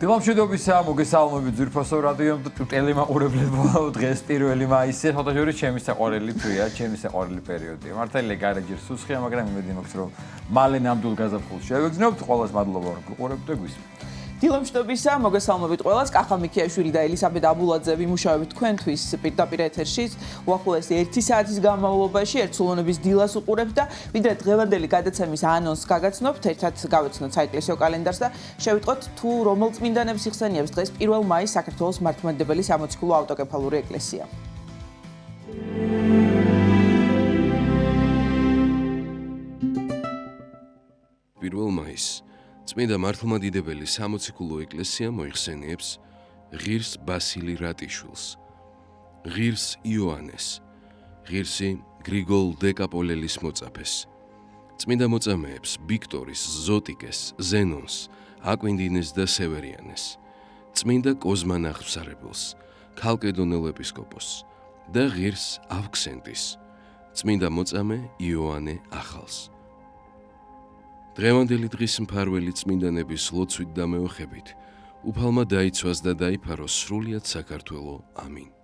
დილამშვიდობისა, მოგესალმებით ძვირფასო რადიომ და ტელემაყურებლებო, დღეს 1 მაისია, ფოტოჟური ჩემი საყვარელი თვეა, ჩემი საყვარელი პერიოდია. მართალია გარაჯერ სუსხია, მაგრამ იმედი მაქვს, რომ მალე ნამდვილ გაზაფხულს შევეგრძნობთ. ყველას მადლობა, რომ გიყურებთ და გვისმენთ. დილამშვიდობისა, მოგესალმებით ყველას. კახა მიქიაშვილი და ელისაბედ აბულაძე ვიმუშავებით თქვენთვის პირდაპირ ეთერში. უახლოესი 1 საათის განმავლობაში ერთსულონების დილას უყურებთ და ვიდრე დღევანდელი გადაცემის ანონსს გაგაცნობთ, ერთად გავეცნოთ საეკლესიო კალენდარს და შევიტყოთ თუ რომელ წმინდანებს იხსენიებს დღეს 1 მაისს საქართველოს მართლმადიდებელი სამოციქულო ავტოკეფალური ეკლესია. 1 მაისს წმინდა მართლმადიდებელი სამოციქულო ეკლესია მოიხსენიებს ღირს ბასილი რატიშვილს, ღირს იოანეს, ღირსი გრიგოლ დეკაპოლელის მოწაფეს, წმინდა მოწამეებს ვიქტორის, ზოტიკეს, ზენონს, აკვინდინეს და სევერიანეს, წმინდა კოზმა ნაღვსარებელს, ქალკედონელ ეპისკოპოსს და ღირს ავქსენტის, წმინდა მოწამე იოანე ახალს. დღევანდელი დღის მფარველი წმინდანების ლოცვით და მეოხებით უფალმა დაიცვას და დაიფაროს სრულიად საქართველო. ამინ.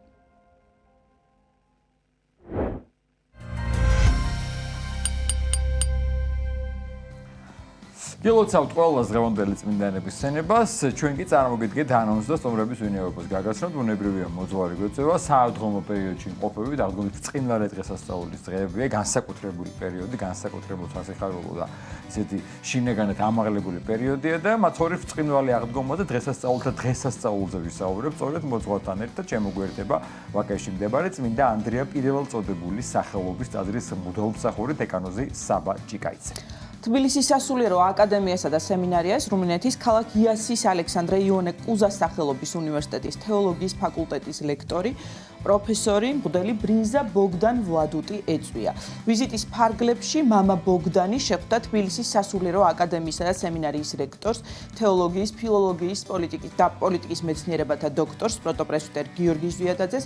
გილოცავთ ყველას დღევანდელი წმინდანების სცენებას, ჩვენ კი წარმოგიდგენთ ანონსს და სტუმრების ვინაობას გაგაცნობთ. ბუნებრივია მოძღვარი გვეწევა, საავადმყოფო პერიოდში მყოფები, დაღმართული ბრწყინვალე დღესასწაულის დღეებია, განსაკუთრებული პერიოდი, განსაკუთრებულ სასიხარულო და ისეთი შინაგანად ამაღლებული პერიოდია და მათ შორის ბრწყინვალე აღდგომა და დღესასწაულთა დღესასწაულზე ვისაუბრებთ. სწორედ მოძღვართან ერთად შემოგვიერთება ვაკეში მდებარე წმინდა ანდრია პირველწოდებულის სახელობის ტაძრის მღვდელმსახური დეკანოზი საბა ჭიკაიძე. თბილისის სასულიერო აკადემიასა და სემინარიას რუმინეთის ქალაქ იასის ალექსანდრე იონე კუზას სახელობის უნივერსიტეტის თეოლოგიის ფაკულტეტის ლექტორი, პროფესორი მღვდელი ბრინზა ბოგდან ვლადუტი ეწვია. ვიზიტის ფარგლებში მამა ბოგდანი შეხვდა თბილისის სასულიერო აკადემიისა და სემინარიის რექტორს, თეოლოგიის, ფილოლოგიის, პოლიტიკის მეცნიერებათა დოქტორს, პროტოპრესვიტერ გიორგი ზვიადაძეს.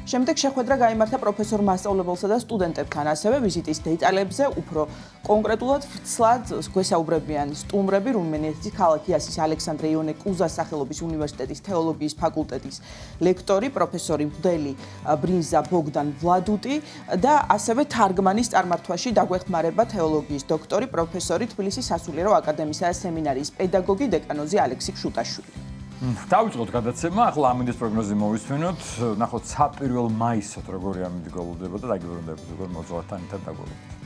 შემდეგ შეხვედრა გაიმართა პროფესორ მასწავლებელსა და სტუდენტებთან, ასევე ვიზიტის დეტალებზე უფრო კონკრეტულად ვრცლად გვესაუბრებიან სტუმრები რუმინეთის ქალაქ იასის ალექსანდრე იონე კუზას სახელობის უნივერსიტეტის თეოლოგიის ფაკულტეტის ლექტორი, პროფესორი მღვდელი ბრინზა ბოგდან ვლადუტი და ასევე თარგმანის წარმართვაში დაგვეხმარება თეოლოგიის დოქტორი, პროფესორი თბილისის სასულიერო აკადემიისა და სემინარიის პედაგოგი დეკანოზი ალექსი ქშუტაშვილი. დავიწყოთ გადაცემა, ახლა ამინდის პროგნოზი მოვისმენოთ, ნახოთ 1 მაისს როგორი ამინდი გველოდება და დაგიბრუნდებით როგორ მოძღვართან ერთად დაგველოდებით.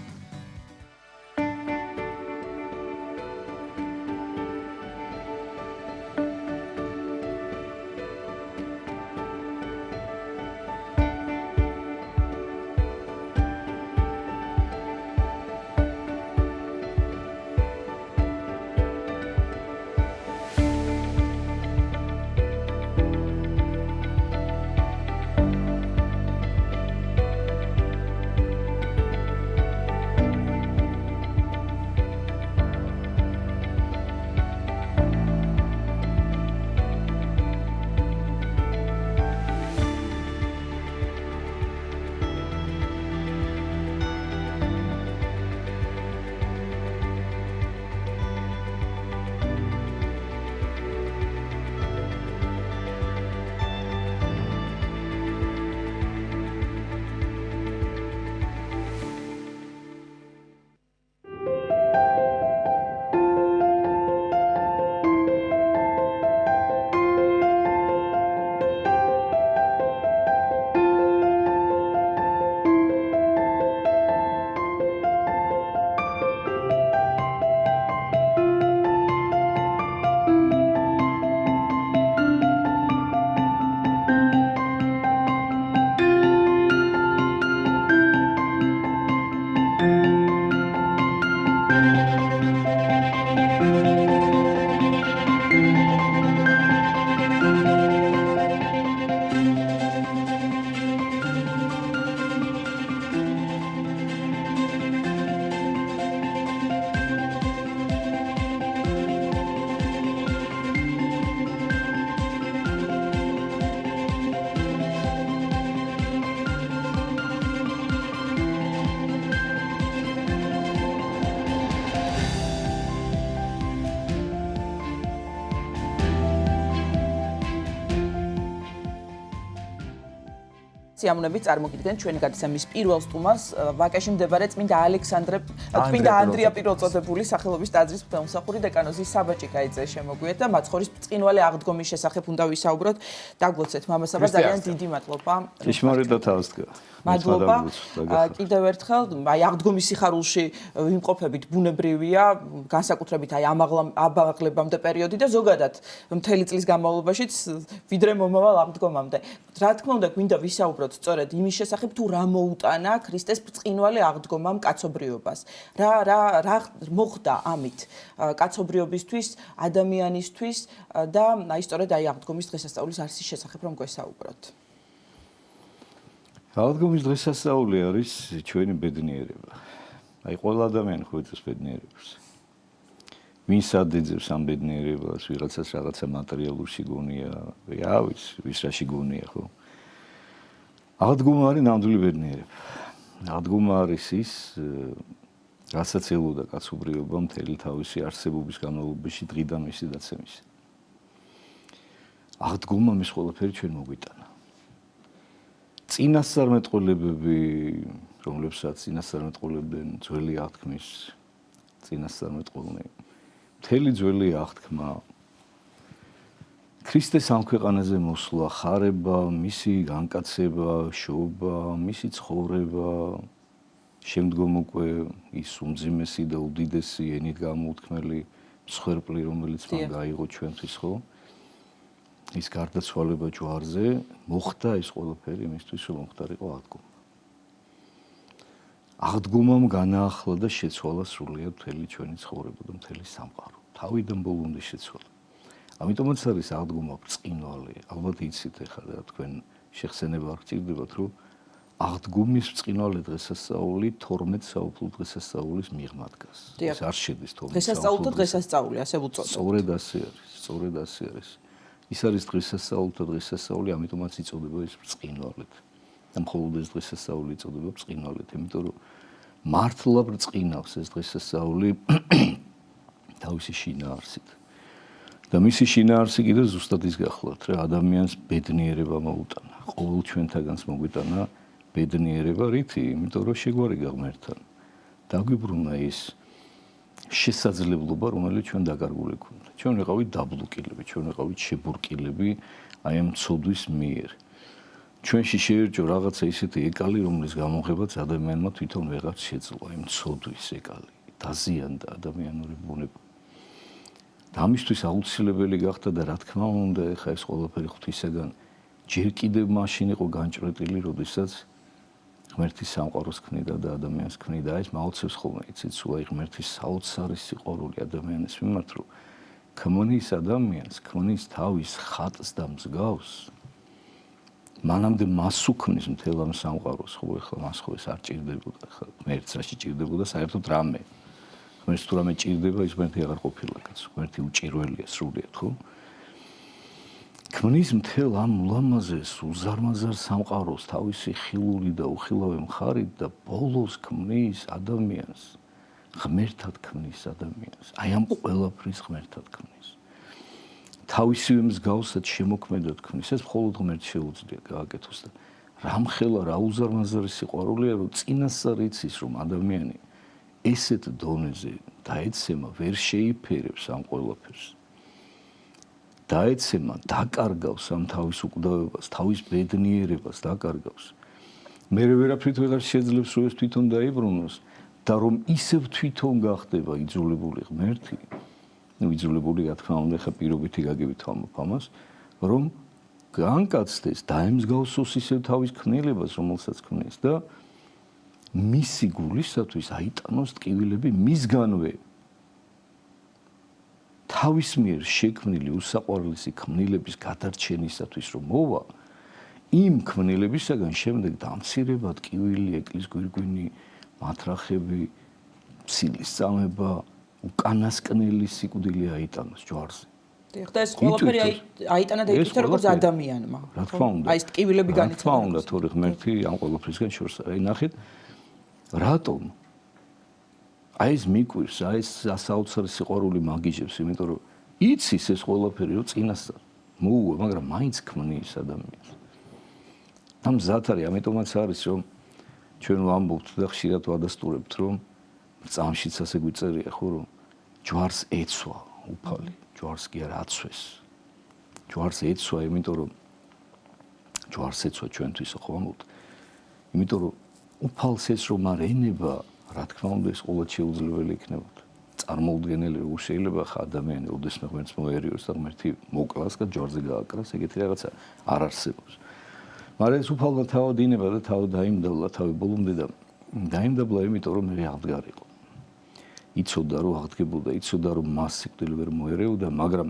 სიამოვნებით წარმოგიდგენთ ჩვენი გადაცემის პირველ სტუმარს, ვაკეში მდებარე წმინდა ანდრია პირველწოდებული სახელობის ტაძრის მღვდელმსახური დეკანოზი საბა ჭიკაიძე შემოგვიეთ და მაცხოვრის ბრწყინვალე აღდგომის შესახებ უნდა ვისაუბროთ. დაგლოცეთ მამასაბა, ძალიან დიდი მადლობა. ჭიშმარიტად ავსდგა. მადლობა. კიდევ ერთხელ, აი აღდგომის სიხარულში ვიმყოფებით ბუნებრივია, განსაკუთრებით აი ამაღლებამდე პერიოდი და ზოგადად მთელი წლის განმავლობაშიც ვიდრე მომავალ აღდგომამდე. რა თქმა უნდა, გვინდა ვისაუბროთ სწორედ იმის შესახებ, თუ რა მოუტანა ქრისტეს ბრწყინვალე აღდგომამ კაცობრიობას. რა მოხდა ამით კაცობრიობისთვის, ადამიანისთვის და აი სწორედ აი აღდგომის დღესასწაულის არსის შესახებ რომ გვესაუბროთ. აღდგომის დღესასწაული არის ჩვენი ბედნიერება. აი ყველა ადამიანი ხო იცის ბედნიერებას. ვინც ადეძებს ამ ბედნიერებას, ვიღაცას რაღაცა მატერიალური შიგონია, ვის რა შიგონია, ხო? აღდგომა არის ნამდვილი ბედნიერება. აღდგომა არის ის, რასაც ელოდა კაცობრიობა მთელი თავისი არსებობის განმავლობაში დღიდან მისი დაცემის. აღდგომა მის ყველაფერი ჩვენ მოგვიტანა. წინასწარმეტყველებები, რომლებსაც წინასწარმეტყველებდნენ ძველი აღთქმის წინასწარმეტყველნი, მთელი ძველი აღთქმა ქრისტეს ამ ქვეყანაზე მოსვლა, ხარება, მისი განკაცება, შობა, მისი ცხოვრება, შემდგომ უკვე ის უმძიმესი და უდიდესი ენით გამოუთქმელი მსხვერპლი, რომელიც მან გაიღო ჩვენთვის, ხო? ის გარდაცვალება ჯვარზე მოხდა ის ყველაფერი იმისთვის, რომ მოხდარიყო აღდგომა. აღდგომამ განაახლა და შეცვალა სრულიად მთელი ჩვენი ცხოვრება და მთელი სამყარო. თავიდან ბოლომდე შეცვალა. ამიტომაც არის აღდგომა ბრწყინვალე. ალბათ იცით ახლა თქვენ შეხსენება არ გჭირდებათ, რომ აღდგომის ბრწყინვალე დღესასწაული 12 საუფლო დღესასწაულის მიღმა დგას. ეს არ შედის 12 დღესასწაულთა დღესასწაული, ასე ვუწოდოთ. სწორედ ასე არის. ის არის დღესასწაულთა დღესასწაული, ამიტომაც იწოდება ის ბრწყინვალედ. და მხოლოდ ეს დღესასწაული იწოდება ბრწყინვალედ, იმიტომ რომ მართლა ბრწყინავს ეს დღესასწაული თავისი შინაარსით. და მისი შინაარსი კიდევ ზუსტად ის გახლავთ, რა ადამიანს ბედნიერება მოუტანა. ყოველ ჩვენთაგანს მოგვიტანა ბედნიერება, რითი? იმიტომ რომ შეგვარიგა ღმერთთან. დაგვიბრუნა ის შესაძლებლობა, რომელიც ჩვენ დაკარგული გვქონდა. ჩვენ ვიყავით დაბლოკილები, ჩვენ ვიყავით შებურკილები აი ამ ცოდვის მიერ. ჩვენში შეერჯო რაღაცა ისეთი ეკალი, რომლის გამოღებაც ადამიანმა თვითონ ვეღარ შეძლო, აი ცოდვის ეკალი. დაზიანდა ადამიანური ბუნება. და ამისთვის აუცილებელი გახდა და რა თქმა უნდა, ეხა ეს ყველაფერი ღვთისაგან ჯერ კიდევ მაშინ იყო განჭრეტილი, როდესაც ღმერთის სამყაროს ქმნიდა და ადამიანს ქმნიდა. ეს მაოცებს ხოლმე, იცით, სულ აი ღმერთის საოცარი სიყვარული ადამიანის მიმართ, რომ ქმნის ადამიანს, ქმნის თავის ხატს და მსგავს. მანამდე მას უქმნის მთელ ამ სამყაროს, ხო, ეხლა მას ხო ეს არ ჭირდებოდა, ხა ღმერთს რა შეჭირდებოდა საერთოდ რამე. ღმერთს თუ რამე ჭირდება, ის ღმერთი აღარ ყოფილა კაცო, ღმერთი უჭირველია სრულიად, ხო? ქმნის მთელ ამ ულამაზეს, უზარმაზარ სამყაროს თავისი ხილული და უხილავი მხარით და ბოლოს ქმნის ადამიანს, ღმერთად ქმნის ადამიანს. აი ამ ყველაფრის ღმერთად ქმნის. თავისივე მსგავსად შემოქმედად ქმნის. ეს მხოლოდ ღმერთს შეუძლია გააკეთოს და რამხელა რა უზარმაზარი სიყვარულია, რომ წინასწარ იცის, რომ ადამიანი ესეთ დონეზე დაეცემა, ვერ შეიფერებს ამ ყველაფერს. დაეცემა, დაკარგავს ამ თავის უკვდავებას, თავის ბედნიერებას დაკარგავს. მე ვერაფრით ვეღარ შეძლებს, რომ ეს თვითონ დაიბრუნოს და რომ ისევ თვითონ გახდება იძულებული ღმერთი. იძულებული, რა თქმა უნდა, ხა პირობითი გაგებით ამას, რომ განკაცდეს, დაემსგავსოს ისევ თავის ქმნილებას, რომელსაც ქმნის და მისი გულისათვის აიტანოს ტკივილები მისგანვე. თავის მიერ შექმნილი უსაყვარლესი ქმნილების გადარჩენისათვის რომ მოვა, იმ ქმნილებისაგან შემდეგ დამცირება, ტკივილი, ეკლის გვირგვინი, მათრახები, ცილის წამება, უკანასკნელი სიკვდილი აიტანოს ჯვარზე. და ეს ყველაფერი აიტანა და ითვლა როგორც ადამიანმა. რა თქმა უნდა. აი ეს ტკივილები განიცადა. რა თქმა უნდა, თორე ღმერთი ამ ყველაფრისგან შორს. აი ნახეთ, რატომ? აი ეს მიკვირს, აი ეს საოცარი სიყვარული მაგიჟებს, იმიტომ რომ იცის ეს ყველაფერი, რომ წინასწარ მოუვა, მაგრამ მაინც ქმნის ადამიანს. ამ მზად არის, ამიტომაც არის, რომ ჩვენ ვამბობთ და ხშირად ვადასტურებთ, რომ წამშიც ასე გვიწერია, ხო, რომ ჯვარს ეცვა უფალი, ჯვარს კი არ აცვეს. ჯვარს ეცვა, იმიტომ რომ ჯვარს ეცვა ჩვენთვის ხო ვამბობთ. იმიტომ რომ უფალს ეს რომ არ ენება, რა თქმა უნდა, ეს ყოველთ შეუძლებელი იქნებოდა. წარმოუდგენელი როგორ შეიძლება ხა ადამიანი ოდესმე ღმერთს მოერიოს და ღმერთი მოკლას და ჯვარზე გააკრას, ეგეთი რაღაცა არ არსებობს. მაგრამ ეს უფალმა თავად ინება და თავად დაიმდაბლა, თავი ბოლომდე და დაიმდაბლა იმიტომ რომ მე აღდგარიყო. იცოდა რომ აღდგებოდა, იცოდა რომ მას სიკვდილი ვერ მოერეოდა, მაგრამ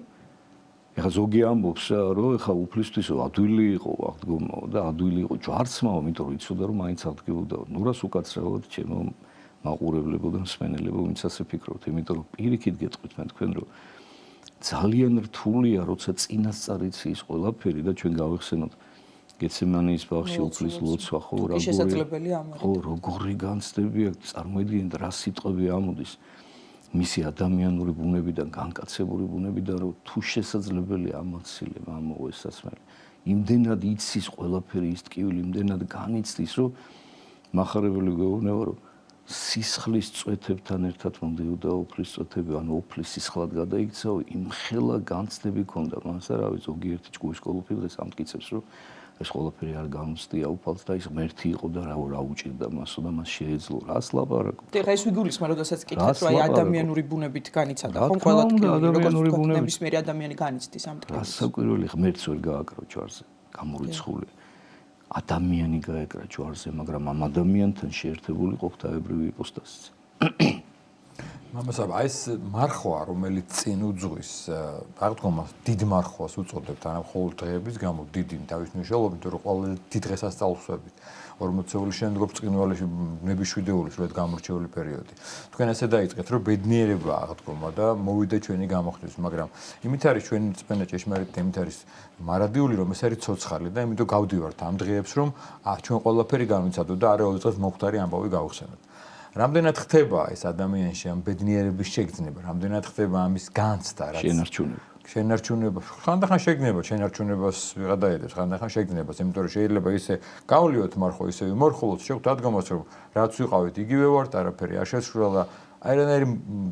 ეხა ზოგი ამბობს რომ ეხა უფლისთვის ადვილი იყო აღდგომაო და ადვილი იყო ჯვარცმაო, იმიტომ რომ იცოდა რომ მაინც აღდგებოდა. ნურას უკაცრავად ჩემო მაყურებლებო და მსმენელებო, ვინც ასე ფიქრობთ, იმიტომ რომ პირიქით გეტყვით მე თქვენ რომ ძალიან რთულია, როცა წინასწარიც ის ყველაფერი და ჩვენ გავიხსენოთ გეცემანის ბაღში უფლის ლოცვა, ხო, როგორი განცდები აქვს, წარმოიდგინეთ რა სიტყვები ამოდის მისი ადამიანური ბუნებიდან, განკაცებული ბუნებიდან, რომ თუ შესაძლებელია ამაცილება, ამოღოს სასმელი. იმდენად იცის ყველაფერი ის ტკივილი, იმდენად განიცდის, რომ მახარებელი გვეუბნება, რომ სისხლის წვეთებთან ერთად მომდიოდა უფლის წვეთები, ანუ უფლის სისხლად გადაიქცაო, იმხელა განცდები ჰქონდა მას, რავი, ზოგიერთი ჭკუის კოლოფი დღეს ამტკიცებს, რომ ეს ყველაფერი არ გამოსდია უფალს და ის ღმერთი იყო და რა უჭირდა მასო და მას შეეძლო რას ლაპარაკობ. ეხლა ეს ვიგულისხმე, როდესაც კითხეთ, რომ აი ადამიანური ბუნებით განიცადა, ხო, ყველა ადამიანური ბუნებით ნებისმიერი ადამიანი განიცდის ამ ტკივილს. რასაკვირველი ღმერთს ვერ გააკრო ჯვარზე, გამორიცხული. ადამიანი გაეკრა ჯვარზე, მაგრამ ამ ადამიანთან შეერთებული ყოფთაებრივი იპოსტასიც. მამასაბა, ეს მარხვა, რომელიც წინ უძღვის აღდგომას, დიდ მარხვას უწოდებთ, ანუ მხოლოდ დღეების გამო დიდი თავის მნიშვნელობით, რომ ყველა დიდ დღესასწაულსვებით 40 წელი შემდგომ ბრწყინვალეში ნებიშვიდეულის როდ გამორჩეული პერიოდი. თქვენ ასე დაიწყეთ, რომ ბედნიერება აღდგომა და მოვიდა ჩვენი გამოხდის, მაგრამ იმით არის ჩვენი წმენა ჭეშმარიტი, იმით არის მარადიული, რომ ეს არის ცოცხალი და იმიტომ გავდივართ ამ დღეებს, რომ ჩვენ ყველაფერი განვიცადოთ და არა ოღონდ მოხდარი ამბავი გავხსენოთ. რამდენად ხდება ეს ადამიანში ამ ბედნიერების შეგრძნება, რამდენად ხდება ამის განცდა, რაც შენარჩუნება. ხანდახან შეგრძნება, შენარჩუნებას ვიღადაედებს, ხანდახან შეგრძნებას, იმიტომ რომ შეიძლება ისე გავლიოთ მარხო, ისე ვიმორხულოთ, შევხვდით ადგომას, რომ რაც ვიყავით, იგივე ვართ, არაფერი არ შეცვლილა. აირანაირი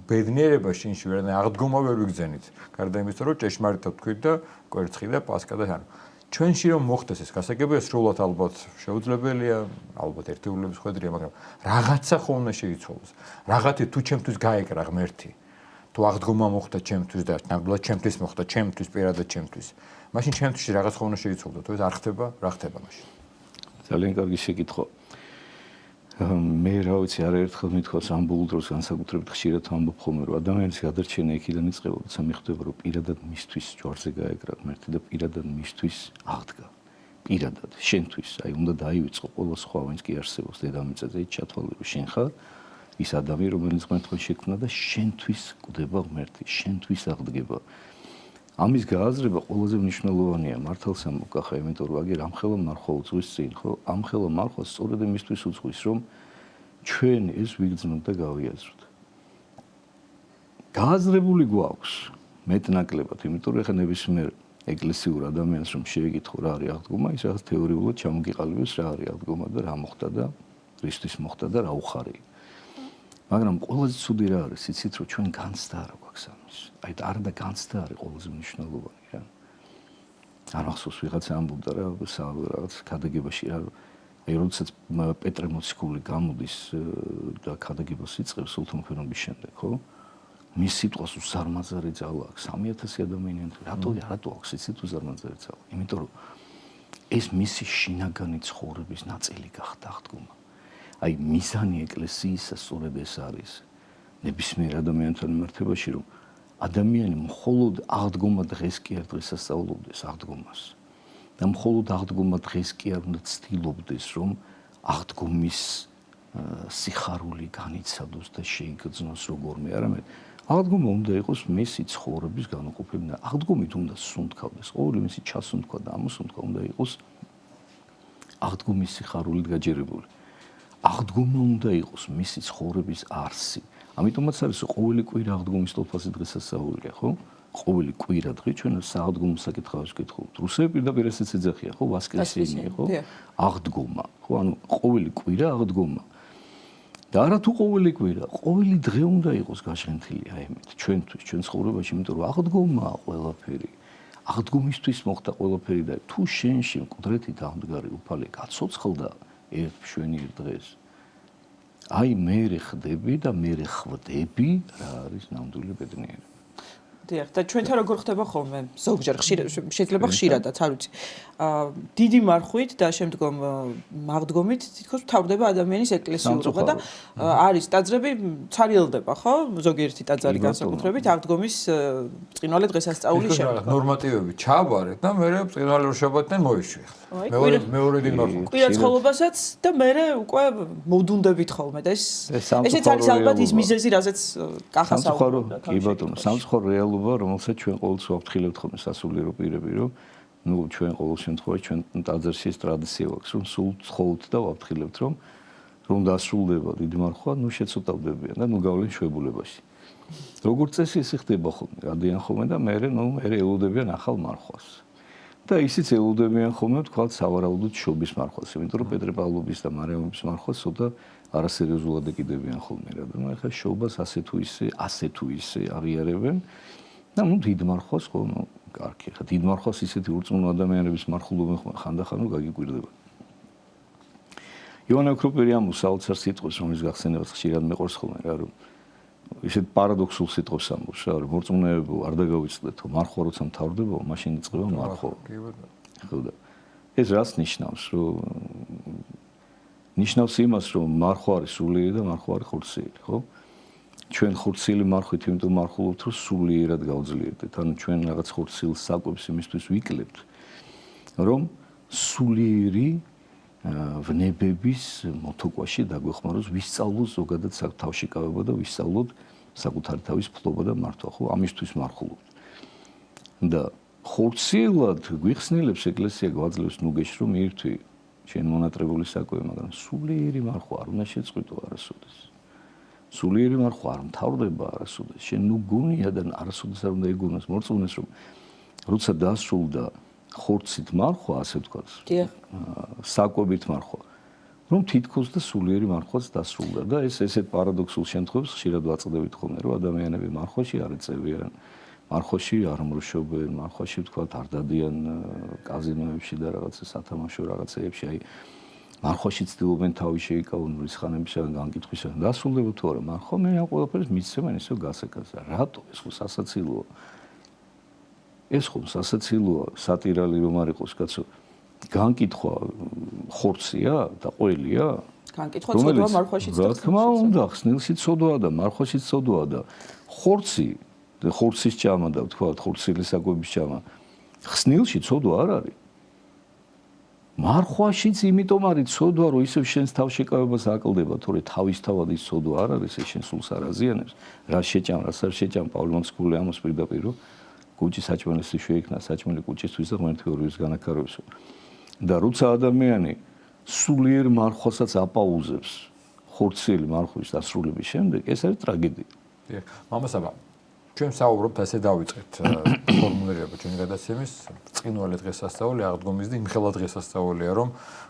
ბედნიერება შინში, ვერანაირი აღდგომა ვერ ვიგზენით. გარდა იმისა, რომ ჭეშმარიტად თქვით და კვერცხი და პასკა და ანუ ჩვენში რომ მოხდეს ეს გასაგებია, სრულად ალბათ შეუძლებელია, ალბათ ერთეულების ხვედრია, მაგრამ რაღაცა ხომ უნდა შეიცვალოს. რაღაცა თუ ჩემთვის გაეკრა ღმერთი, თუ აღდგომა მოხდა ჩემთვის და ნამდვილად ჩემთვის მოხდა, ჩემთვის პირადად ჩემთვის. მაშინ ჩემთვის რაღაც ხომ უნდა შეიცვალოს, თუ ეს არ ხდება, რა ხდება მაშინ? ძალიან კარგი შეკითხვა. მე რა ვიცი, არაერთხელ მithქვას ამ ბოლო დროს განსაკუთრებით ხშირად ვამბობ ხოლმე, რომ ადამიანის გადარჩენა იქიდან იწყება, როცა მიხვდება, რომ პირადად მისთვის ჯვარზე გაეკრა ღმერთი და პირადად მისთვის აღდგა. პირადად, შენთვის, აი უნდა დაივიწყო ყველა სხვა, ვინც კი არსებობს დედამიწაზე, ჩათვალე, რომ შენ ხარ ის ადამიანი, რომელიც ღმერთმა შექმნა და შენთვის კვდება ღმერთი, შენთვის აღდგება. ამის გააზრება ყველაზე მნიშვნელოვანია მართალს ამბობ ახლა, იმიტომ რომ აგერ ამხელა მარხვა უძღვის წინ, ხო? ამხელა მარხვა სწორედ იმისთვის უძღვის, რომ ჩვენ ეს ვიგრძნოთ და გავიაზროთ. გააზრებული გვაქვს მეტნაკლებად, იმიტომ რომ ახლა ნებისმიერ ეკლესიურ ადამიანს რომ შეეკითხო რა არის აღდგომა, ის რაღაც თეორიულად ჩამოგიყალიბებს რა არის აღდგომა და რა მოხდა და რისთვის მოხდა და რა უხარია. მაგრამ ყველაზე ცუდი რა არის, იცით რომ ჩვენ განცდა არ გვაქვს ამის. აი არა და განცდა არის ყველაზე მნიშვნელოვანი რა. არ ახსოვს ვიღაცა ამბობდა რა, რაღაც ქადაგებაში რა. აი როდესაც პეტრე მოციქული გამოდის და ქადაგებას იწყებს სულთნმოქმედობის შემდეგ, ხო? მის სიტყვას უსარმაზარი ძალა აქვს 3000 ადამიანიან. რატო აქვს იცით უსარმაზარი ძალა? იმიტომ რომ ეს მისი შინაგანი ცხოვრების ნაწილი გახდა აღდგომა. აი მიზანი ეკლესიისა სწორედ ეს არის ნებისმიერ ადამიანთან მიმართებაში, რომ ადამიანი მხოლოდ აღდგომა დღეს კი არ დღესასწაულობდეს აღდგომას და მხოლოდ აღდგომა დღეს კი არ უნდა ცდილობდეს, რომ აღდგომის სიხარული განიცადოს და შეიგრძნოს როგორმე, არამედ აღდგომა უნდა იყოს მისი ცხოვრების განუყოფელი. აღდგომით უნდა სუნთქავდეს, ყოველი მისი ჩასუნთქვა და ამოსუნთქვა უნდა იყოს აღდგომის სიხარულით გაჯერებული. აღდგომა უნდა იყოს მისი ცხოვრების არსი. ამიტომაც არის ყოველი კვირა აღდგომის თვალსაზრისით დღესასწაულია, ხო? ყოველი კვირა დღე ჩვენ სააღდგომო საკითხავს ვკითხულობთ. რუსები პირდაპირ ესეც ეძახიან, ხო, ვასკრესენი, ხო? აღდგომა, ხო, ანუ ყოველი კვირა აღდგომა. და არა თუ ყოველი კვირა, ყოველი დღე უნდა იყოს გაშენთილი აი ამით ჩვენთვის, ჩვენ ცხოვრებაში, იმიტომ რომ აღდგომაა ყველაფერი. აღდგომისთვის მოხდა ყველაფერი და თუ შენში მკვდრეთით ამდგარი უფალი გაცოცხლდა ერთ მშვენიერ დღეს. აი მე ხდები და მე ხვდები რა არის ნამდვილი ბედნიერი. დიახ, და ჩვენთან როგორ ხდება ხოლმე? ზოგჯერ შეიძლება ხშირადაც, არ ვიცი. დიდი მარხვით და შემდგომ აღდგომით თითქოს მთავრდება ადამიანის ეკლესიურობა და არის ტაძრები ცარიელდება, ხო? ზოგიერთი ტაძარი განსაკუთრებით აღდგომის ბრწყინვალე დღესასწაულის შემდეგ. ნორმატივები ჩააბარეთ და მე ბრწყინვალე რშობოთნენ მოიშვიხთ. მეორე დილ მარხვა. კვირაცხოვლობასაც და მე უკვე მოვდუნდებით ხოლმე და ესეც არის ალბათ ის მიზეზი, რაზეც კახასაუბრობთ. კი ბატონო, სამწუხარო რეალობა, რომელსაც ჩვენ ყოველთვის ვაფრთხილებთ ხოლმე სასულიერო პირები, რომ ჩვენ ყოველ შემთხვევაში ჩვენ ტაძარში ეს ტრადიცია აქვს, რომ სულ ცხოვრთ და ვაფრთხილებთ, რომ დასრულდება დიდი მარხვა, შეცოტავდებიან და გავლენ შვებულებაში. როგორც წესი ესე ხდება ხოლმე, გადიან ხოლმე და მე ელოდებიან ახალ მარხვას. და ისიც ელოდებიან ხოლმე თქვათ სავარაუდოდ შობის მარხვას, იმიტომ რომ პეტრე-პავლობის და მარიამის მარხვას ცოტა არასერიოზულად ეკიდებიან ხოლმე რა და ახლა შობას ასე თუ ისე აღიარებენ და დიდ მარხვას ხოლმე კარგი, ხა დიდ მარხვას ისეთი ურწმუნო ადამიანების მარხულობენ ხანდახან რომ გაგიკვირდება. ივანე ოქროპირიამოს საოცარ სიტყვას, რომელიც გახსენებათ ხშირად მეყურს ხოლმე რა, რომ ისეთ პარადოქსულ სიტყვას ამბობს რა, რომ მორწმუნეებო არ დაგავიწყდეთო, მარხვა როცა მთავრდება, მაშინ იწყება მარხვა. ხო და ეს რას ნიშნავს, რომ ნიშნავს იმას, რომ მარხვა არის სულიერი და მარხვა არის ხორციელი, ხო? ჩვენ ხორციელი მარხვით იმიტომ მარხულობთ, რომ სულიერად გავძლიერდეთ. ანუ ჩვენ რაღაც ხორციელ საკვებს იმისთვის ვიკლებთ, რომ სულიერი ვნებების მოთოკვაში დაგვეხმაროს, ვისწავლოთ ზოგადად თავშეკავება და ვისწავლოთ საკუთარი თავის ფლობა და მართვა, ხო? ამისთვის მარხულობთ. და ხორციელად გვიხსნილებს ეკლესია გვაძლევს ნუგეში, რომ მირთვი შენ მონატრებული საკვები, მაგრამ სულიერი მარხვა არ უნდა შეწყვიტო არასოდეს. სულიერი მარხვა არ მთავრდება არასოდეს. შენ ნუ გონია და არასოდეს არ უნდა იგონოს მორწმუნეს, რომ როცა დასრულდა ხორცით მარხვა, ასე ვთქვათ, საკვებით მარხვა, რომ თითქოს და სულიერი მარხვაც დასრულდა და ესეთ პარადოქსულ შემთხვევებს ხშირად ვაწყდებით ხოლმე, რომ ადამიანები მარხვაში არ ეწევიან, მარხვაში არ მრუშობენ, მარხვაში ვთქვათ არ დადიან კაზინოებში და რაღაცა სათამაშო რაღაცეებში, აი მარხვაში ცდილობენ თავი შეიკავონ რისხანებისგან განკითხვისგან. დასრულდება თუ არა მარხვა, მე ამ ყველაფერს მისცემენ ისე გასაკაზა. რატო ეს ხო სასაცილოა? ეს ხო სასაცილოა, სატირალი რომ არ იყოს, კაცო. განკითხვა ხორცია და ყველია? განკითხვა ცოდვა მარხვაშიც და რა თქმა უნდა, ხსნილში ცოდვაა და მარხვაშიც ცოდვაა და ხორცის ჭამა და ვთქვათ, ხორცილი საკვების ჭამა. ხსნილში ცოდვა არ არის. მარხვაშიც იმიტომ არის ცოდვა, რომ ისევ შენს თავშეკავებას აკლდება, თორე თავისთავად ის ცოდვა არ არის, ეს შენ სულს არ აზიანებს. რა შეჭამ, რას არ შეჭამ, პავლე მოციქული ამას პირდაპირ რომ კუჭი საჭმელისთვის შეიქმნა, საჭმელი კუჭისთვის და ღმერთი ორიოს განაკაროებსო. და როცა ადამიანი სულიერ მარხვასაც აპაუზებს ხორციელი მარხვის დასრულების შემდეგ, ეს არის ტრაგედია. დიახ, მამასაბა, ჩვენ საუბრობთ ასე დავიწყეთ ფორმულირება ჩვენი გადაცემის ბრწყინვალე დღესასწაული, აღდგომის და იმხელა დღესასწაულია, რომ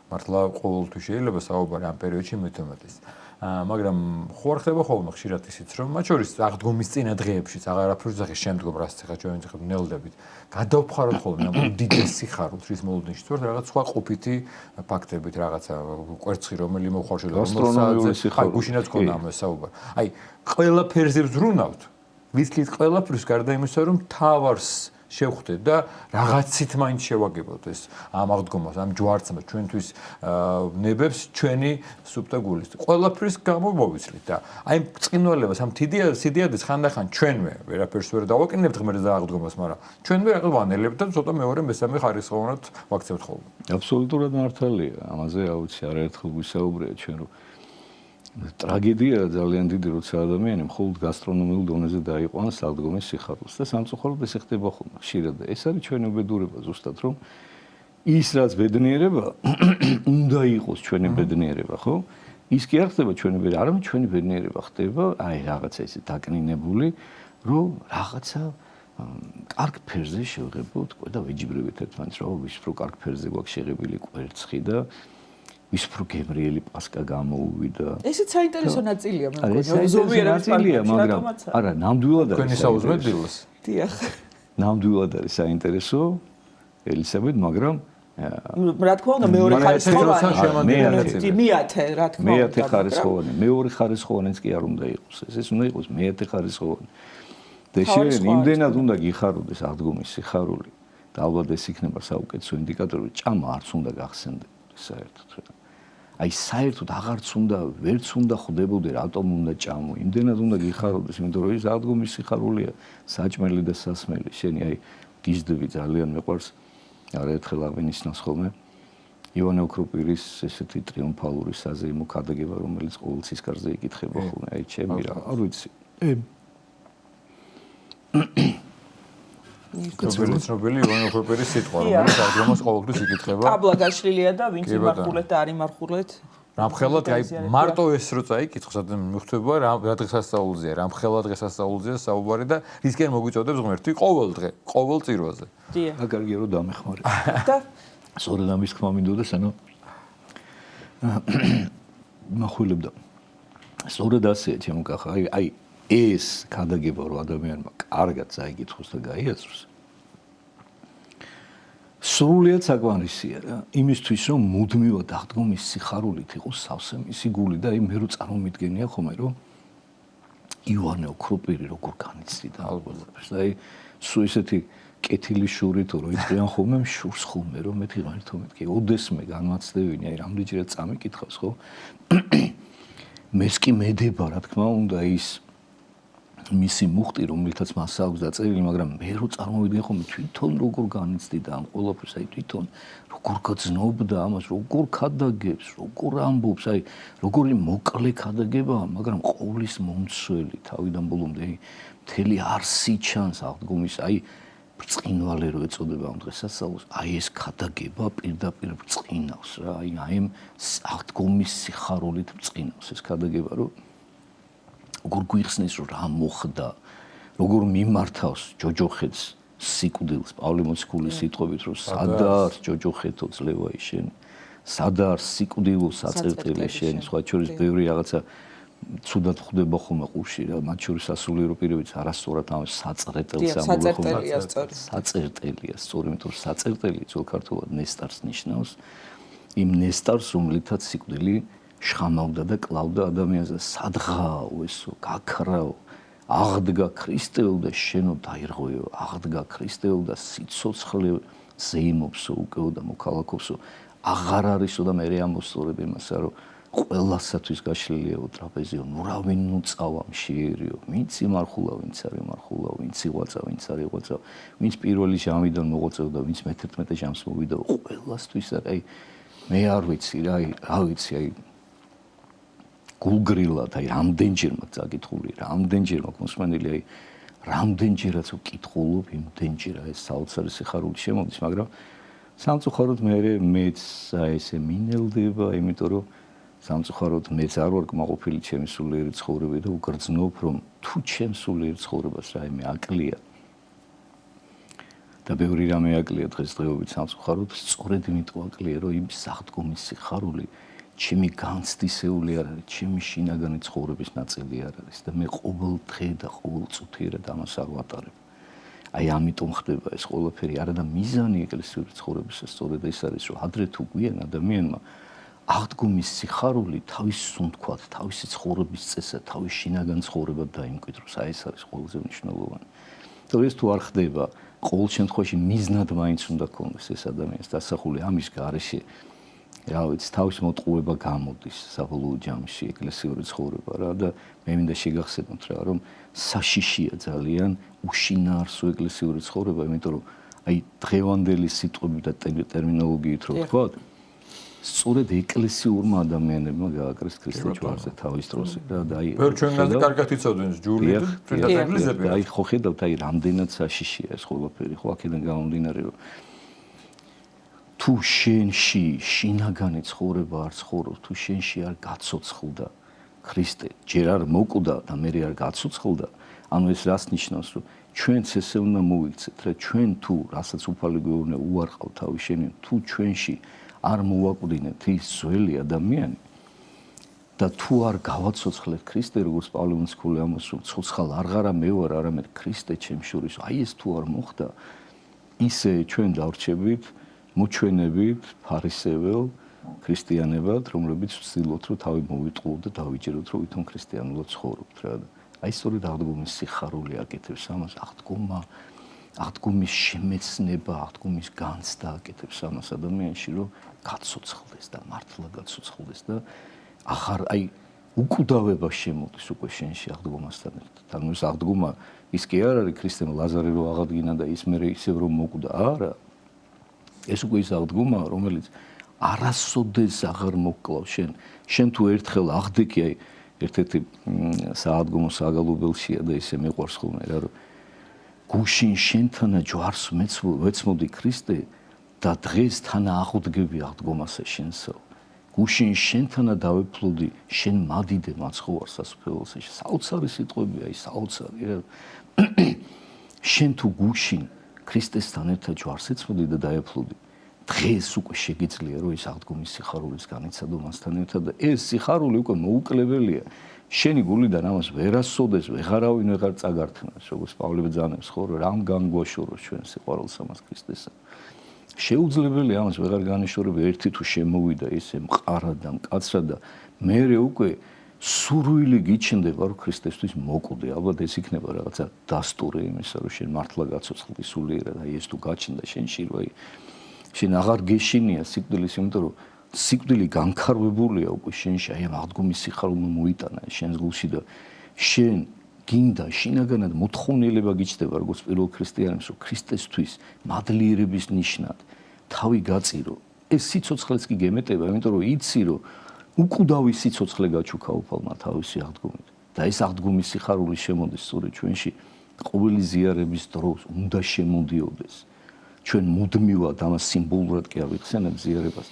მართლა ყოველთვის შეიძლება საუბარი ამ პერიოდში მეთომეტის. მაგრამ ხო არ ხდება ხოლმე ხშირად ისიც, რომ მათ შორის აღდგომის წინა დღეებშიც აღარაფერს ზახის შემდგომ რას ახლა ჩვენ ვნელდებით. გადავფხაროთ ხოლმე ამ უდიდეს სიხარულს, რის მოლოდინში თუ რაღაც სხვა ყოფითი ფაქტებით, რაღაცა კვერცხი რომელი მოხარშვა და აი გუშინაც ქონდა ამ საუბარი. აი ყველაფერზე ვზრუნავთ. ვიცით ყველაფერს გარდა იმისა, რომ თავარს შევხვდეთ და რაღაცით მაინც შევაგებოთ ეს ამ აღდგომას, ამ ჯვარცმას, ჩვენთვის ნებებს ჩვენი სუფთა გულის. ყველაფრის გამო მოვიცლით და აი ბრწყინვალებას ამ სიდიადეს ხანდახან ჩვენვე ვერაფერს ვერ დავაკინებთ ღმერთს და აღდგომას, მაგრამ ჩვენვე რაღაც ვანელებთ და ცოტა მეორე მესამე ხარისხოვანად ვაქცევთ ხოლმე. აბსოლუტურად მართალია. ამაზე აუცი არაერთხელ გვისაუბრია ჩვენ რომ ტრაგედია ძალიან დიდი, როცა ადამიანი მხოლოდ გასტრონომიულ დონეზე დაიყვანს აღდგომის სიხარულს და სამწუხაროდ ეს ხდება ხოლმე ხშირად. ეს არის ჩვენი უბედურება ზუსტად, რომ ის რაც ბედნიერება უნდა იყოს ჩვენი ბედნიერება, ხო? ის კი არ ხდება ჩვენი ბედნიერება, არამედ ჩვენი ბედნიერება ხდება, აი რაღაცა ისე დაკნინებული, რომ რაღაცა კარგ ფერზე შევღებოთ, და ვეჯიბრებით ერთმანეთს, რომ ვის უფრო კარგ ფერზე გვაქვს შეღებილი კვერცხი და ვის უფრო გემრიელი პასკა გამოუვიდა. ესეც საინტერესო ნაწილია, მე მგონი. ნაწილია, მაგრამ არა, ნამდვილად არის. თქვენი საუზმე დილას. დიახ. ნამდვილად არის საინტერესო, ელისაბედ, მაგრამ რა თქმა უნდა, მეორე ხარისხოვანი. მეათე, რა თქმა უნდა. მეათე ხარისხოვანი, მეორე ხარისხოვანიც კი არ უნდა იყოს. ეს უნდა იყოს მეათე ხარისხოვანი. და შენ იმდენად უნდა გიხაროდეს აღდგომის სიხარული და ალბათ ეს იქნება საუკეთესო ინდიკატორი, ჭამა არც უნდა გახსენდებოდეს საერთოდ. აი საერთოდ აღარც უნდა, ვერც უნდა ხვდებოდე, რატომ უნდა ჭამო. იმდენად უნდა გიხაროდეს, იმიტომ რომ ეს აღდგომის სიხარულია, საჭმელი და სასმელი. შენი აი გიждები ძალიან მეყვარს. არაერთხელ აღინიშნავს ხოლმე ივანე ოქროპირის ესეთი ტრიუმფალური საზეიმო ქადაგება, რომელიც ყოველ ცისკარზე იკითხება ხოლმე. აი ჩემი რა, არ ვიცი. ცნობილი ივანე ოქროპირის სიტყვა, რომელიც აღდგომას ყოველთვის იკითხება. კაბლა გაშლილია და ვინც იმარხულეთ და არ იმარხულეთ. რამხელა აი მარტო ეს რო წაიკითხოს, მიხვდება რა დღესასწაულზეა, რამხელა დღესასწაულზეა საუბარი და რისკენ მოგვიწოდებს ღმერთი ყოველ დღე, ყოველ წირვაზე. დიახ. კარგია რომ დამეხმარე. და სწორედ ამის თქმა მინდოდა, სანამ მახვილებდა. სწორედ ასეა ჩემო კახა, აი ეს ქადაგება რომ ადამიანმა კარგად წაიკითხოს და გაიაზროს. სრულიად საკმარისია რა, იმისთვის რომ მუდმივად აღდგომის სიხარულით იყოს სავსე მისი გული და აი მე რო წარმომიდგენია ხოლმე რომ ივანე ოქროპირი როგორ განიცდიდა ალბათ. აი სულ ესეთი კეთილი შური თუ რო იწყიან ხოლმე შურს ხოლმე რომ მეთქი ღმერთო მეთქი ოდესმე განმაცდევინი აი რამდენჯერაც წამიკითხავს ხო მეც კი მედება რა თქმა უნდა ის მისი მუხტი რომელთაც მას აქვს დაწერილი მაგრამ მე რო წარმოვიდგენ ხოლმე თვითონ როგორ განიცდიდა ამ ყველაფერს აი თვითონ როგორ გძნობდა ამას როგორ ქადაგებს როგორ ამბობს აი როგორი მოკლე ქადაგებაა მაგრამ ყოვლის მომცველი თავიდან ბოლომდე მთელი არსი ჩანს აღდგომის აი ბრწყინვალე რო ეწოდება ამ დღესასწაულს აი ეს ქადაგება პირდაპირ ბრწყინავს რა აი ამ აღდგომის სიხარულით ბრწყინავს ეს ქადაგება რომ როგორ გვიხსნის რომ რა მოხდა როგორ მიმართავს ჯოჯოხეთს სიკვდილს პავლე მოციქულის სიტყვებით რომ სადარ ჯოჯოხეთო ძლევაი შენ სადარ სიკვდილო საწერტელი შენ სხვა შორის ბევრი რაღაცა ცუდად ხვდება ხოლმე ყურში რა მათ შორის სასულიერო პირებიც არასწორად ამ საწერტელს ამბობენ ხოლმე საწერტელია სწორი იმიტომ რომ საწერტელი ძველ ქართულად ნესტარს ნიშნავს იმ ნესტარს რომლითაც სიკვდილი შხამავდა და კლავდა ადამიანს და სადღაო ესო გაქრაო აღდგა ქრისტეო და შენო დაირღვეო აღდგა ქრისტეო და სიცოცხლე ზეიმობსო უკეო და მოქალაქობსო აღარ არისო და მე ამოსწორებ იმასა რომ ყველასათვის გაშლილია ტრაპეზიო ნუ რა ვინ ნუ წავა მშიერიო ვინც იმარხულა ვინც არ იმარხულა ვინც იღვაწა ვინც არ იღვაწა ვინც პირველი ჟამიდან მოღვაწეობდა ვინც მე-11 ჟამს მოვიდა ყველასთვის აი მე არ ვიცი რა რა ვიცი აი გულგრილად აი რამდენჯერმა წაკითხული რამდენჯერმა მოსმენილი აი რამდენჯერაც ვკითხულობ იმდენჯერა ეს საოცარი სიხარული შემოდის მაგრამ სამწუხაროდ მეც ესე მინელდება იმიტომ რომ სამწუხაროდ მეც არ ვარ კმაყოფილი ჩემი სულიერი ცხოვრებით და უგრძნობ რომ თუ ჩემ სულიერ ცხოვრებას რაიმე აკლია და ბევრი რამე აკლია დღესდღეობით სამწუხაროდ სწორედ იმიტომ აკლია რომ იმ აღდგომის სიხარული ჩემი განცდისეული არ არის, ჩემი შინაგანი ცხოვრების ნაწილი არ არის და მე ყოველ დღე და ყოველ წუთიერად ამას არ ვატარებ. აი ამიტომ ხდება ეს ყველაფერი, არა და მიზანი ეკლესიური ცხოვრებისა სწორედ ეს არის, რომ ადრე თუ გვიან ადამიანმა აღდგომის სიხარული თავის სუნთქვად, თავისი ცხოვრების წესად, თავის შინაგან ცხოვრებად დაიმკვიდროს. აი ეს არის ყველაზე მნიშვნელოვანი. და ეს თუ არ ხდება, ყოველ შემთხვევაში მიზნად მაინც უნდა ქონდეს ეს ადამიანს დასახული ამის გარეშე რა ვიცი თავის მოტყუება გამოდის საბოლოო ჯამში ეკლესიური ცხოვრება რა და მე მინდა შეგახსენოთ რა რომ საშიშია ძალიან უშინაარსო ეკლესიური ცხოვრება იმიტომ რომ აი დღევანდელი სიტყვებით და ტერმინოლოგიით რო ვთქვათ სწორედ ეკლესიურმა ადამიანებმა გააკრეს ქრისტეს ჯვარზე თავის დროს რა და აი ვერ ჩვენგანაც კარგად იცოდნენ ჯული და თვითონ ეკლესიები აი ხო ხედავთ აი რამდენად საშიშია ეს ყველაფერი ხო აქედან გამომდინარე რომ თუ შენში შინაგანი ცხოვრება არ ცხოვრობს, თუ შენში არ გაცოცხლდა ქრისტე ჯერ არ მოკვდა და მე არ გაცოცხლდა, ანუ ეს რას ნიშნავს, რომ ჩვენც ესე უნდა მოვიქცეთ, რა ჩვენ თუ რასაც უფალი გვეუბნება უარყავ თავის შენიერ, თუ ჩვენში არ მოვაკვდინეთ ის ძველი ადამიანი და თუ არ გავაცოცხლეთ ქრისტე, როგორც პავლე მოციქული ამბობს, ცოცხალ არღარა მე ვარ, არამედ ქრისტე ჩემ შორის. აი ეს თუ არ მოხდა, ისე ჩვენ დავრჩებით მოჩვენებით ფარისეվել ქრისტიანებად, რომლებიც ვცდილობთ, რომ თავი მოვიტყუოთ და დავიჯეროთ, რომ ვითომ ქრისტიანულად ცხოვრობთ რა. აი სწორედ აღდგომის სიხარული აკეთებს ამას, აღდგომის შემეცნება, აღდგომის განცდა აკეთებს ამას ადამიანში, რომ გაცოცხლდეს და მართლა გაცოცხლდეს და ახარ აი უკვდავება შემოდის უკვე შენში აღდგომასთან ერთად. ანუ ეს აღდგომა ის კი არ არის ქრისტემ ლაზარე რო აღადგინა და ის მერე ისევ რომ მოკვდა, არა. ეს უკვე ის აღდგომა, რომელიც არასოდეს აღარ მოკკლავ შენ. შენ თუ ერთხელ აღდეგი აი ერთ-ერთი სააღდგომო საგალობელშია და ისე მეყვარს ხოლმე რა რომ გუშინ შენთანა ჯვარს ვეცმოდი ქრისტე და დღეს თანა აღუდგები აღდგომასა შენსო. გუშინ შენთანა დავეფლოდი შენ მადიდე მაცხოვარ სასუფეველსა. საოცარი სიტყვებია ის საოცარი რა. შენ თუ გუშინ ქრისტესთან ერთად ჯვარს ეცმოდი და დაეფლოდი. დღეს უკვე შეგიძლია რომ ეს აღდგომის სიხარულის განიცადო მასთან ერთად და ეს სიხარული უკვე მოუკლებელია. შენი გულიდან ამას ვერასოდეს ვეღარავინ ვეღარ წაგართმევს, როგორც პავლე ბრძანებს ხო, რამ განგვაშოროს ჩვენ სიყვარულს ამას ქრისტესთან. შეუძლებელია ამას ვეღარ განეშორება ერთი თუ შემოვიდა ისე მყარად და მკაცრად და მერე უკვე სურვილი გიჩნდება რომ ქრისტესთვის მოკვდე. ალბათ ეს იქნება რაღაცა დასტური იმისა რომ შენ მართლა გაცოცხლდი სულიერად, აი ეს თუ გაჩნდა შენში რომ აი შენ აღარ გეშინია სიკვდილის, იმიტომ რომ სიკვდილი განქარვებულია უკვე შენში, აი ამ აღდგომის სიხარულმა მოიტანა შენს გულში და შენ გინდა შინაგანად მოთხოვნილება გიჩნდება როგორც პირველ ქრისტიანებს, რომ ქრისტესთვის მადლიერების ნიშნად თავი გაწირო. ეს სიცოცხლეც კი გემეტება, იმიტომ რომ იცი რომ უკვდავი სიცოცხლე გაჩუქა უფალმა თავისი აღდგომით და ეს აღდგომის სიხარული შემოდის სწორედ ჩვენში ყოველი ზიარების დროს უნდა შემოდიოდეს. ჩვენ მუდმივად ამას სიმბოლურად კი ავიხსენებ ზიარებას.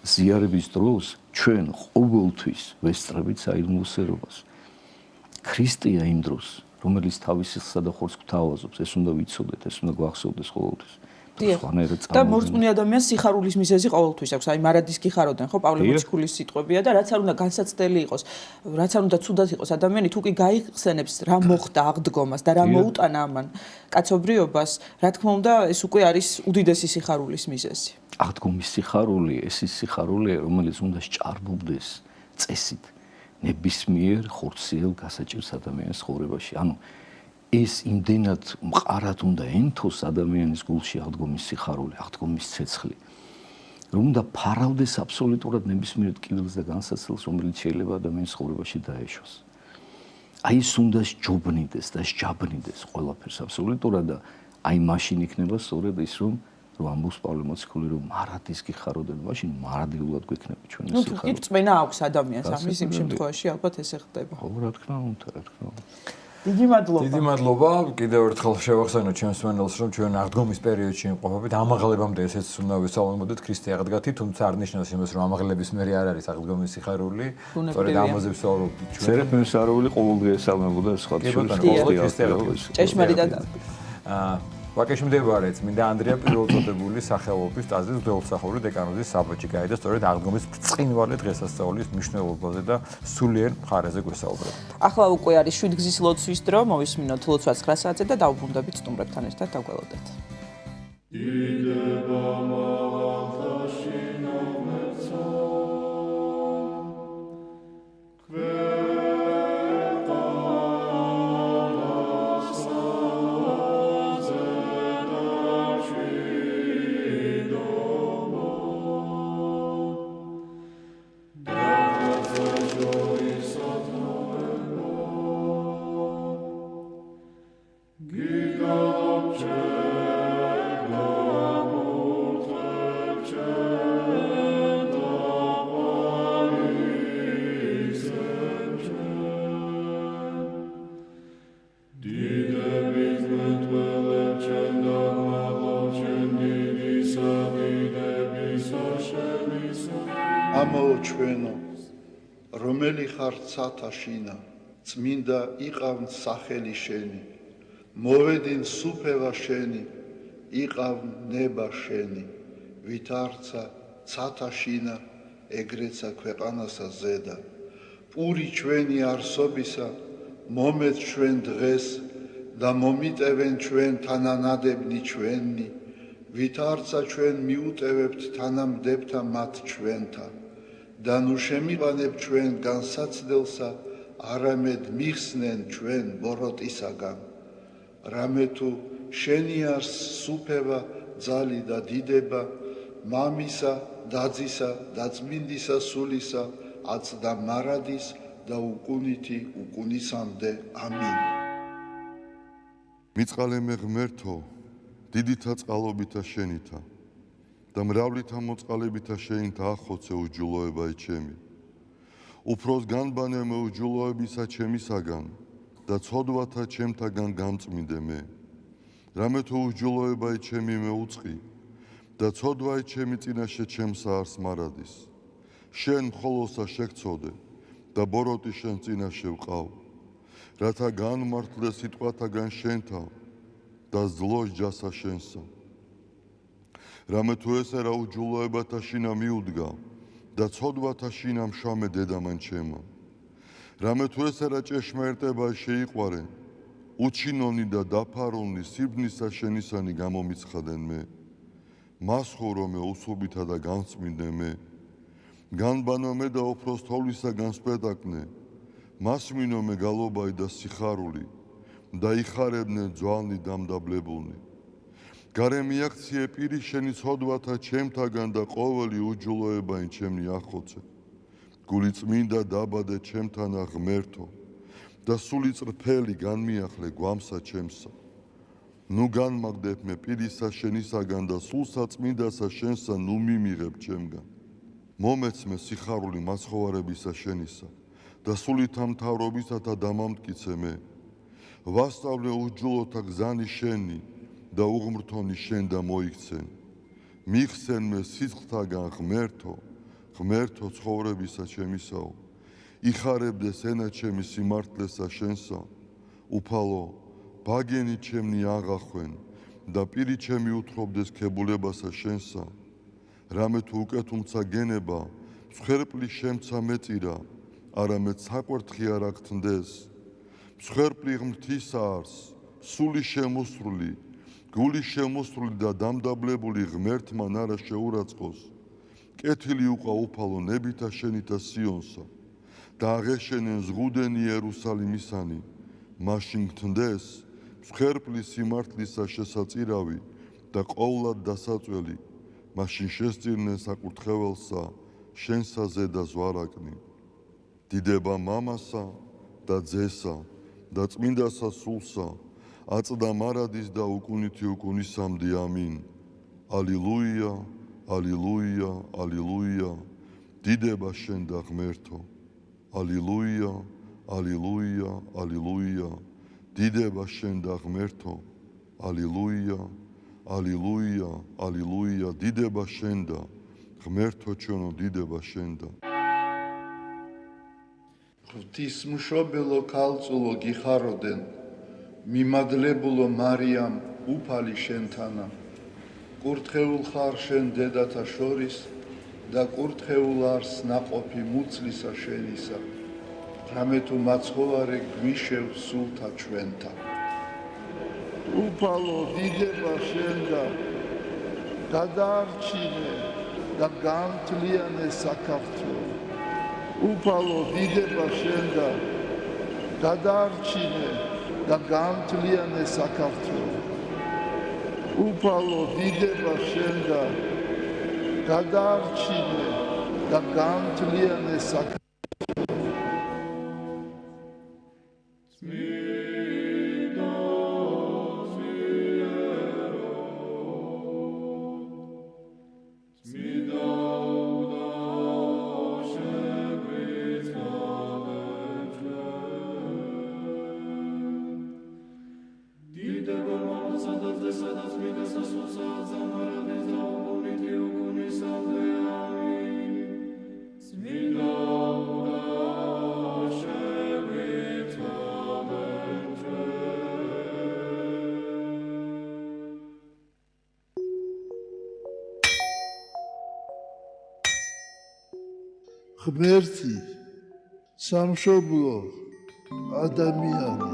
ზიარების დროს ჩვენ ყოველთვის ვესწრებით საიდუმლოსერობას. ქრისტეა იმ დროს, რომელიც თავის სიხსა და ხორცს გვთავაზობს, ეს უნდა ვიცოდეთ, ეს უნდა გვახსოვდეს ყოველთვის. და მორწმუნე ადამიანს სიხარულის მიზეზი ყოველთვის აქვს. აი მარადის გიხაროდენ ხო პავლე მოციქულის სიტყვებია და რაც არ უნდა განსაცდელი იყოს, რაც არ უნდა ცუდად იყოს ადამიანი, თუ კი გაიხსენებს რა მოხდა აღდგომას და რა მოუტანა ამან კაცობრიობას, რა თქმა უნდა, ეს უკვე არის უდიდესი სიხარულის მიზეზი. აღდგომის სიხარული, ეს ის სიხარულია, რომელიც უნდა სჭარბობდეს წესით ნებისმიერ ხორციელ გასაჭირს ადამიანის ცხოვრებაში. ანუ ეს იმდენად მყარად უნდა ენთოს ადამიანის გულში აღდგომის სიხარული, აღდგომის ცეცხლი, რომ უნდა ფარავდეს აბსოლუტურად ნებისმიერ ტკივილს და განსაცდელს, რომელიც შეიძლება ადამიანის ცხოვრებაში დაეშვას. აი ეს უნდა სჯობნიდეს და სჯაბნიდეს ყველაფერს აბსოლუტურად და აი მაშინ იქნება სწორედ ის რომ ამბობს პავლე მოციქული რომ მარადის გიხაროდენ, მაშინ მარადიულად გვექნება ჩვენი სიხარული. ნუ თუ წმენა აქვს ადამიანს ამის იმ შემთხვევაში ალბათ ესე ხდება. ხო, რა თქმა უნდა, რა თქმა უნდა. დიდი მადლობა. დიდი მადლობა. კიდევ ერთხელ შევახსენოთ ჩემს მენელს, რომ ჩვენ აღდგომის პერიოდში იმყოფებით. ამაღლებამდე ესეც უნდა ვისაუბროთ, ქრისტე აღდგათი, თუმცა არ ნიშნავს იმას, რომ ამაღლების მერე არ არის აღდგომის სიხარული. სწორედ ამაზე ვისაუბრობთ ჩვენ. ცერეფნის არული ყოველდღე ესალმებოდა სხვა ქრისტე. ჭეშმარიტად. ვაკეშმდებარე წმინდა ანდრია პირველწოდებული სახელობის ტაძრის მღვდელმსახური დეკანოზის საბჭი გაიდა სწორედ აღდგომის ბრწყინვალე დღესასწაულის მნიშვნელობაზე და სულიერ მხარეზე გვესაუბრებთ. ახლა უკვე არის 7 გზის ლოცვის დრო, მოვისმინოთ ლოცვას 9 საათზე და დავუბრუნდებით სტუმრებთან ერთად დავგველოდეთ. რომელი ხარ ცათაშინა, წმინდა იყავ სახელი შენი, მოვედინ სუფევა შენი, იყავ ნება შენი, ვითარცა ცათაშინა, ეგრეცა ქვეყანასა ზედა, პური ჩვენი არსობისა, მომეც ჩვენ დღეს და მომიტევენ ჩვენ თანანადებნი ჩვენი, ვითარცა ჩვენ მიუტევებთ თანამდებთა მათ ჩვენთა და ნუ შემიყანებ ჩვენ განსაცდელსა, არამედ მიხსნენ ჩვენ ბოროტისაგან. რამე თუ შენი არს სუფევა, ძალი და დიდება, მამისა, დაძისა და წმინდისა სულისა, აწდა მარადის და უკუნითი უკუნისამდე. ამინ. მიწყალე ღმერთო, დიდითა წყალობითა შენითა და მრავლითა მოწყალებითა შენითა ახოცე უჯულოება ჩემი. უფროს განბანე მე უჯულოებისა ჩემისაგან და ცოდვათა ჩემთაგან გამწმინდე მე. რამე თუ უჯულოება ჩემი მე უწყი და ცოდვა ჩემი წინაშე ჩემსა არს მარადის. შენ მხოლოსა შეგწოდე და ბოროტი შენ წინაშე ვყავ, რათა განმართლე სიტყვათაგან შენთა და ზლოს ჯასა შენსა. რამე თუ ესერა უჯულოებათა შინა მიუდგა და ცოდვათა შინა მშამე დედამან ჩემა. რამე თუ ესერა ჭეშმარიტება შეიყვარე, უჩინონი და დაფარონი სიბნისა შენისანი გამომიცხადენ მე. მას ხორო მე უსუბითა და განწმინდე მე. განბანო მე და უფროს თოვლისაგან სპეტაკნე, მას მინო მე გალობაი და სიხარული და იხარებდნენ ძვალნი დამდაბლებულნი. გარე მიაქციე პირი შენი ცოდვათა ჩემთაგან და ყოველი უჯულოებაი ჩემნი ახოცე. გული წმინდა დაბადე ჩემთანა ღმერთო და სული წრფელი განმიახლე გვამსა ჩემსა. ნუ განმაგდებ მე პირისა შენისაგან და სულსა წმინდასა შენსა ნუ მიმიღებ ჩემგან. მომეცმე სიხარული მაცხოვარებისა შენისა და სულითა მთავრობისათა დამამტკიცე მე. ვასწავლე უჯულოთა გზანი შენი და უღმრთონი შენ და მოიქცენ. მიხსენ მე სიცხთაგან ღმერთო, ღმერთო ცხოვრებისა ჩემისაო. იხარებდეს ენა ჩემი სიმართლესა შენსა, უფალო, ბაგენი ჩემნი აღახვენ და პირი ჩემი უთხრობდეს ქებულებასა შენსა. რამე თუ უკეთუმცა გენება, მსხვერპლი შემცა მეწირა, არამედ საკვერთხი არ აგთნდეს. მსხვერპლი ღმრთისა არს, სული შემოსრული, გული შემოსრული და დამდაბლებული ღმერთმა არა შეურაცხყოს. კეთილი უყვა უფალო ნებითა შენითა სიონსა და აღეშენენ ზღუდენი იერუსალიმისანი, მაშინ გთნდეს მსხვერპლი სიმართლისა შესაწირავი და ყოვლად დასაწველი, მაშინ შესწირნენ საკურთხეველსა შენსა ზედა ზვარაკნი. დიდება მამასა და ძესა და წმინდასა სულსა, აწდა მარადის და უკუნითი უკუნისამდე. ამინ. ალილუია, ალილუია, ალილუია, დიდება შენ და ღმერთო. ალილუია, ალილუია, ალილუია, დიდება შენ და ღმერთო. ალილუია, ალილუია, ალილუია, დიდება შენ და ღმერთო ჩვენო, დიდება შენ და. ღვთისმშობელო ქალწულო გიხაროდენ, მიმადლებულო მარიამ უფალი შენთანა. კურთხეულ ხარ შენ დედათა შორის და კურთხეულ არს ნაყოფი მუცლისა შენისა. რამე თუ მაცხოვარე გვიშევ სულთა ჩვენთა. უფალო დიდება შენ და გადაარჩინე და განთლიანე საქართველო. უფალო დიდება შენ და გადაარჩინე და განთლიანე საქართველო. უფალო დიდება შენ და გადაარჩინე და განთლიანე საქართველო. Amen. ღმერთი, სამშობლო, ადამიანი.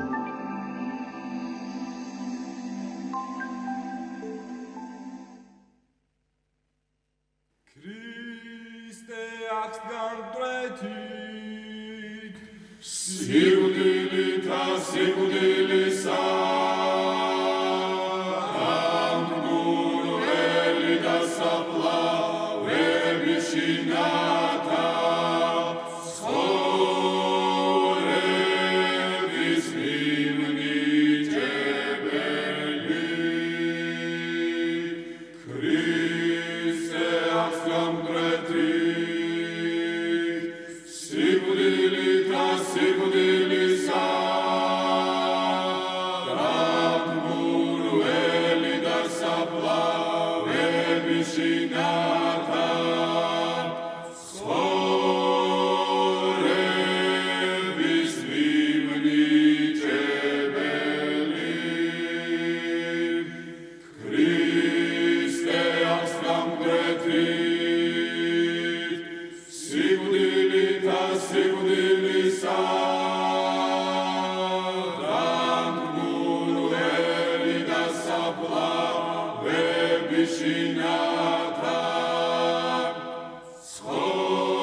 ქრისტე აქ გამდრეთით სიკვდილითა სიკვდილისა ამგუნველი და საფლავები შინათა ცხოვრების მიმნიჭებელი ქრისტე აქ გამდრეთით სიკვდილითა სიკვდილისა ამგუნველი და საფლავები შინათა ცხოვრების მიმნიჭებელი ქრისტე აქ გამდრეთით სიკვდილითა სიკვდილისა დამგუნველი და საფლავები შინათა ცხოვრების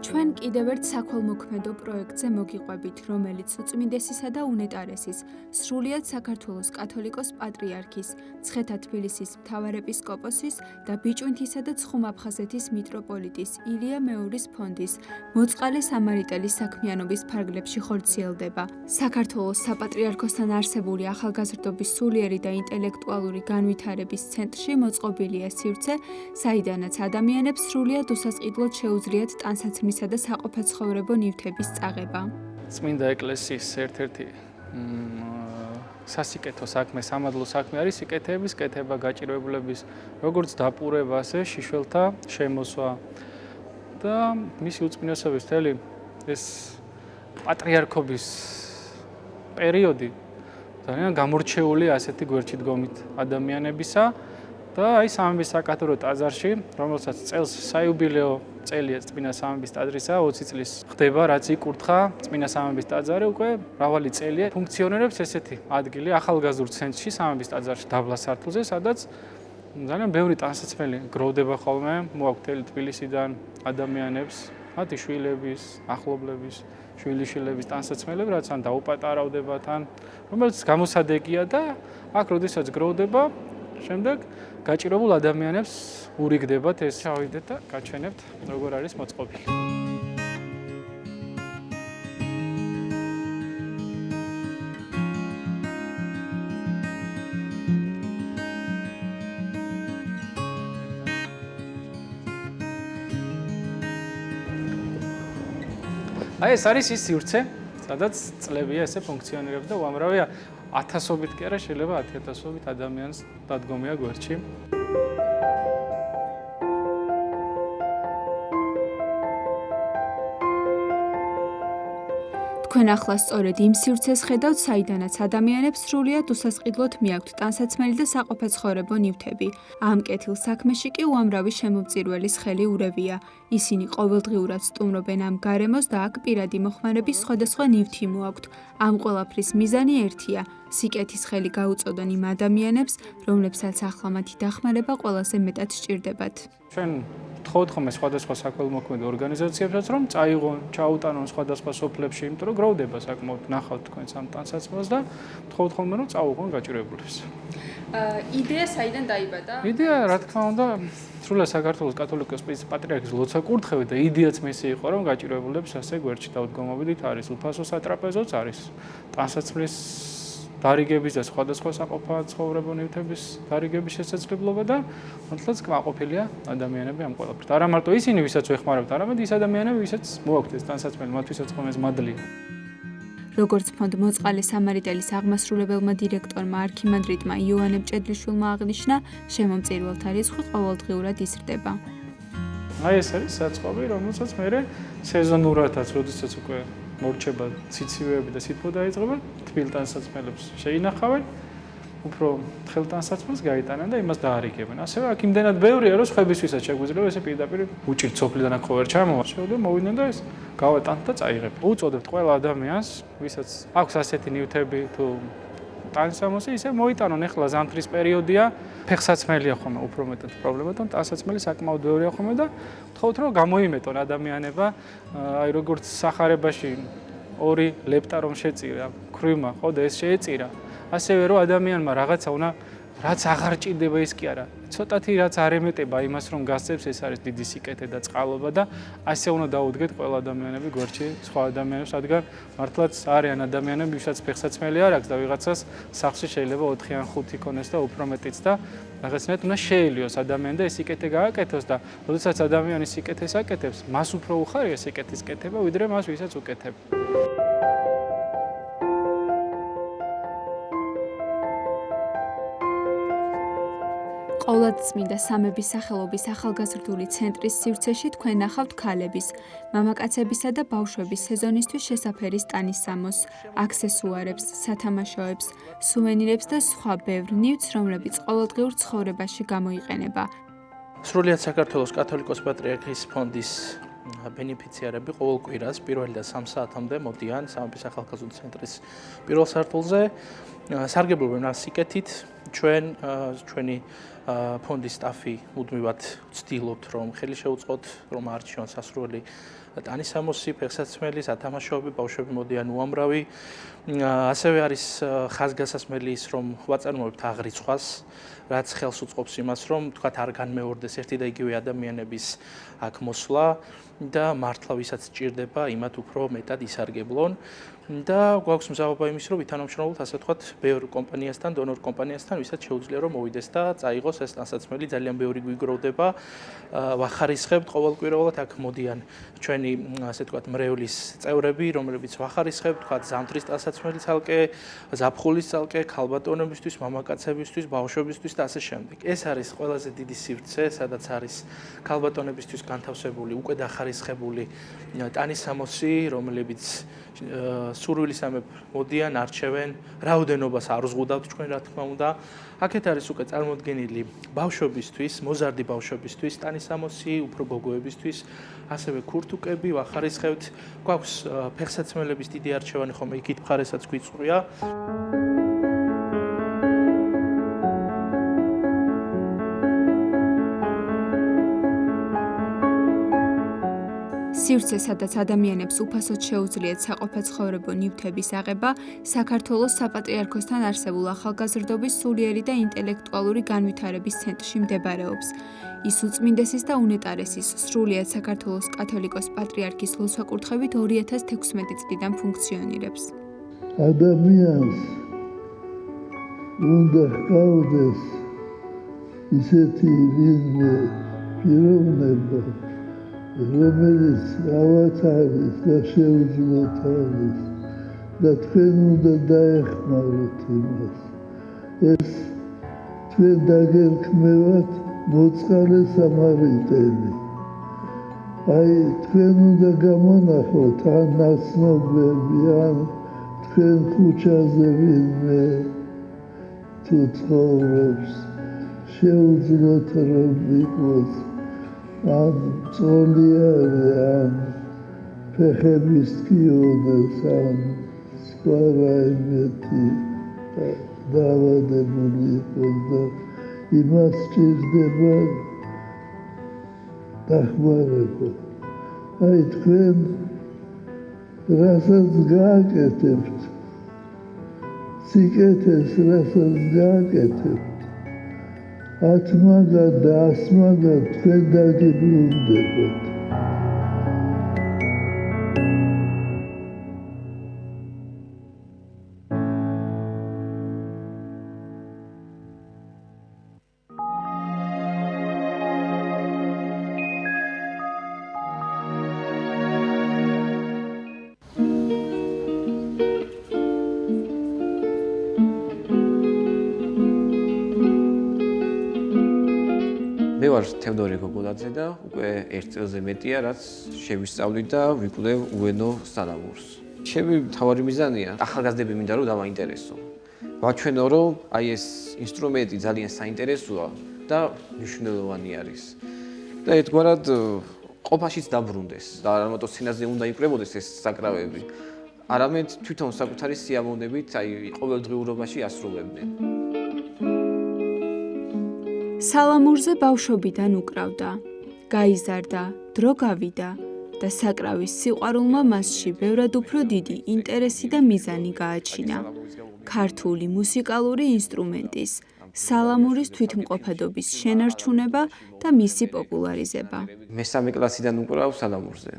ჩვენ კიდევ ერთ საქველმოქმედო პროექტზე მოგიყვებით, რომელიც უწმინდესისა და უნეტარესის, სრულიად საქართველოს კათოლიკოს-პატრიარქის, მცხეთა-თბილისის მთავარეპისკოპოსის და ბიჭვინთისა და ცხუმ-აფხაზეთის მიტროპოლიტის ილია მეურის ფონდის მოწყალე სამარიტელის საქმიანობის ფარგლებში ხორციელდება. საქართველოს საპატრიარქოსთან არსებული ახალგაზრდობის სულიერი და ინტელექტუალური განვითარების ცენტრში მოწყობილია სივრცე, საიდანაც ადამიანებს სრულიად უსასყიდლოდ შეუძლიათ ტანსაცმლისა და საყოფაცხოვრებო ნივთების წაღება. წმინდა ეკლესიის ერთ-ერთი სასიკეთო საქმე, სამადლო საქმე არის სიკეთეების კეთება, გაჭირვებულების როგორც დაპურება, ასე შიშველთა შემოსვა და მისი უწმინდესობის მთელი ეს პატრიარქობის პერიოდი ძალიან გამორჩეული ასეთი გვერდში დგომით ადამიანებისა და აი სამების საკათედრო ტაძარში, რომელსაც წელს საიუბილეო წელია წმინდა სამების ტაძრისა, 20 წლის ხდება, რაც იკურთხა წმინდა სამების ტაძარი, უკვე მრავალი წელია ფუნქციონირებს ესეთი ადგილი ახალგაზრდულ ცენტრში, სამების ტაძარში, დაბლა სართულზე, სადაც ძალიან ბევრი ტანსაცმელი გროვდება ხოლმე, მოაქვთ თბილისიდან ადამიანებს, მათი შვილების, ახლობლების, შვილიშვილების ტანსაცმელები, რაც ან დაუპატარავდებათ, ან რომელიც გამოსადეგია და აქ როდესაც გროვდება, შემდეგ გაჭირებულ ადამიანებს ურიგდებათ ეს. ჩავიდეთ და გაჩვენებთ, როგორ არის მოწყობილი. აი ეს არის ის სივრცე, სადაც წლებია ესე ფუნქციონირებს და უამრავი ათასობით კი არა, შეიძლება 10,000-ობით ადამიანს დადგომია გვერდში. თქვენ ახლა სწორედ იმ სივრცეს ხედავთ, საიდანაც ადამიანებს სრულიად უსასყიდლოდ მიაქვთ ტანსაცმელი და საყოფაცხოვრებო ნივთები. ამ კეთილ საქმეში კი უამრავი შემომწირველის ხელი ურევია. ისინი ყოველდღიურად სტუმრობენ ამ გარემოს და აქ პირადი მოხმარების სხვადასხვა ნივთი მოაქვთ. ამ ყველაფრის მიზანი ერთია: სიკეთის ხელი გაუწოდონ იმ ადამიანებს, რომლებსაც ახლა მათი დახმარება ყველაზე მეტად სჭირდებათ. ჩვენ ვთხოვთ ხოლმე სხვადასხვა საქველმოქმედო ორგანიზაციებსაც, რომ წაიღონ, ჩაუტანონ სხვადასხვა სოფლებში, იმიტომ რომ გროვდება საკმაოდ ნახავთ თქვენს ამ ტანსაცმელს და ვთხოვთ ხოლმე რომ წაუღონ გაჭირებულებს. იდეა საიდან დაიბადა? იდეა, რა თქმა უნდა, სრულად საქართველოს კათოლიკოს პატრიარქის ლოცვა კურთხევი და იდეაც მისი იყო, რომ გაჭირებულებს ასე გვერდში დავდგომობდით, არის უფასო სატრაპეზოც, არის ტანსაცმლის დარიგების და სხვადასხვა საყოფაცხოვრებო ნივთების დარიგების შესაძლებლობა და მართლაც კმაყოფილია ადამიანები ამ ყველაფრით. არა მარტო ისინი, ვისაც ვეხმარებთ, არამედ ის ადამიანები, ვისაც მოაქვთ ეს ტანსაცმელი, მათთვისაც ხომ ეს მადლია. როგორც ფონდ მოწყალე სამარიტელის აღმასრულებელმა დირექტორმა არქიმანდრიტმა იოანე მჭედლიშვილმა აღნიშნა, შემომწირველთა რიცხვი ყოველდღიურად იზრდება. აი ეს არის საწყობი, რომელსაც მე სეზონურადაც, როდესაც უკვე მორჩება ციცივეები და სითბო დაიწყება, თბილ ტანსაცმელებს შეინახავენ, უფრო თხელ ტანსაცმელს გაიტანენ და იმას დაარიგებენ. ასევე აქ იმდენად ბევრია, რომ სხვებისთვისაც შეგვიძლია ესე პირდაპირ უჭირთ სოფლიდან აქ ხო ვერ ჩამოვა. შეუძლია მოვიდნენ და ეს გავატანთ და წაიღებთ. უწოდებთ ყველა ადამიანს, ვისაც აქვს ასეთი ნივთები თუ ტანსამოსი, ისე მოიტანონ. ეხლა ზამთრის პერიოდია, ფეხსაცმელია ხოლმე უფრო მეტად პრობლემა, და ტანსაცმელი საკმაოდ ბევრია ხოლმე და ვთხოვთ რომ გამოიმეტონ ადამიანება, აი როგორც სახარებაში 2 ლეპტა რომ შეწირა, ქრვიმა, ხო და ეს შეეწირა. ასევე რომ ადამიანმა რაღაცა უნდა, რაც აღარ ჭირდება ის კი არა. ცოტათი რაც არ ემეტება იმას რომ გასცემს, ეს არის დიდი სიკეთე და წყალობა და ასე უნდა დაუდგეთ ყველა ადამიანები გვერდში სხვა ადამიანებს, რადგან მართლაც არიან ადამიანები, ვისაც ფეხსაცმელი არ აქვს და ვიღაცას სახლში შეიძლება 4 ან 5 ქონდეს და უფრო მეტიც და რაღაცნაირად უნდა შეელიოს ადამიანი და ეს სიკეთე გააკეთოს და როდესაც ადამიანი სიკეთეს აკეთებს, მას უფრო უხარია სიკეთის კეთება, ვიდრე მას ვისაც უკეთებ. ყოვლადწმინდა სამების სახელობის ახალგაზრდული ცენტრის სივრცეში თქვენ ნახავთ ქალების, მამაკაცებისა და ბავშვების სეზონისთვის შესაფერი სტანისამოს, აქსესუარებს, სათამაშოებს, სუვენირებს და სხვა ბევრ ნივთს, რომლებიც ყოველდღიურ ცხოვრებაში გამოიყენება. სრულიად საქართველოს კათოლიკოს პატრიარქის ფონდის ბენეფიციარები ყოველ კვირას 1 და 3 საათამდე მოდიან სამების ახალგაზრდული ცენტრის პირველ სართულზე. სარგებლობენ სიკეთით, ჩვენი ფონდის სტაფი მუდმივად ვცდილობთ, რომ ხელი შეუწყოთ, რომ არჩიონ სასურველი ტანისამოსი, ფეხსაცმელი, სათამაშოები, ბავშვები მოდიან უამრავი. ასევე არის ხაზგასასმელი ის, რომ ვაწარმოებთ აღრიცხვას, რაც ხელს უწყობს იმას, რომ თქვათ არ განმეორდეს ერთი და იგივე ადამიანების აქ მოსვლა და მართლა ვისაც სჭირდება, იმათ უფრო მეტად ისარგებლონ. და გვაქვს მზაობა იმის, რომ ვითანამშრომლობთ ასე ვთქვათ, ბევრ კომპანიასთან, დონორ კომპანიასთან, ვისაც შეუძლია რომ მოვიდეს და წაიღოს ეს ტანსაცმელი, ძალიან ბევრი გვიგროვდება. ვახარისხებთ ყოველკვირეულად აქ მოდიან ჩვენი ასე ვთქვათ, მრევლის წევრები, რომლებიც ვახარისხებთ, ვთქვათ, ზამთრის ტანსაცმელი ცალკე, ზაფხულის ცალკე, ქალბატონებისთვის, მამაკაცებისთვის, ბავშვებისთვის და ასე შემდეგ. ეს არის ყველაზე დიდი სივრცე, სადაც არის ქალბატონებისთვის განთავსებული, უკვე დახარისხებული ტანისამოსი, რომლებიც სურვილისამებრ მოდიან, არჩევენ, რაოდენობას არ უზღუდავთ ჩვენ რა თქმა უნდა. აქეთ არის უკვე წარმოდგენილი ბავშვებისთვის, მოზარდი ბავშვებისთვის, ტანისამოსი, უფრო გოგოებისთვის, ასევე ქურთუკები, ვახარისხევთ. გვაქვს ფეხსაცმელების დიდი არჩევანი, ხომ იქით მხარესაც გვიწვია. სივრცე, სადაც ადამიანებს უფასოდ შეუძლიათ საყოფაცხოვრებო ნივთების აღება, საქართველოს საპატრიარქოსთან არსებულ ახალგაზრდობის სულიერი და ინტელექტუალური განვითარების ცენტრში მდებარეობს. ის უწმინდესის და უნეტარესის სრულიად საქართველოს კათოლიკოს პატრიარქის ლოცვა-კურთხევით 2016 წლიდან ფუნქციონირებს. ადამიანს უნდა ჰყავდეს ისეთი ვინმე პიროვნება, რომელიც ავად არის და შეუძლოთ არის და თქვენ უნდა დაეხმაროთ იმას. ეს თქვენ დაგერქმევათ მოწყალე სამარიტელი. აი, თქვენ უნდა გამონახოთ ან ნაცნობები, ან თქვენ ქუჩაზე ვინმე თუ ცხოვრობს, შეუძლოთ რომ იყოს ან წოლიანი, ან ფეხების კიონეს, ან სხვა რაიმეთი დაავადებული იყოს და იმას სჭირდება დახმარება. აი, თქვენ რასაც გააკეთებთ, სიკეთეს რასაც გააკეთებთ, 10 მაგად და 100 მაგად თქვენ დაგიბრუნდებათ. მე ვარ თევდორე გოგოლაძე და უკვე 1 წელზე მეტია, რაც შევისწავლი და ვიკვლევ უენო სალამურს. ჩემი მთავარი მიზანია ახალგაზრდები მინდა რომ დავაინტერესო. ვაჩვენო რომ აი ეს ინსტრუმენტი ძალიან საინტერესოა და მნიშვნელოვანი არის. და ერთგვარად ყოფაშიც დაბრუნდეს და არა მარტო სცენაზე უნდა იკვრებოდეს ეს საკრავები, არამედ თვითონ საკუთარი სიამოვნებით აი ყოველდღიურობაში ასრულებდნენ. სალამურზე ბავშვობიდან უკრავდა, გაიზარდა, დრო გავიდა და საკრავის სიყვარულმა მასში ბევრად უფრო დიდი ინტერესი და მიზანი გააჩინა. ქართული მუსიკალური ინსტრუმენტის, სალამურის თვითმყოფადობის შენარჩუნება და მისი პოპულარიზება. მესამე კლასიდან უკრავ სალამურზე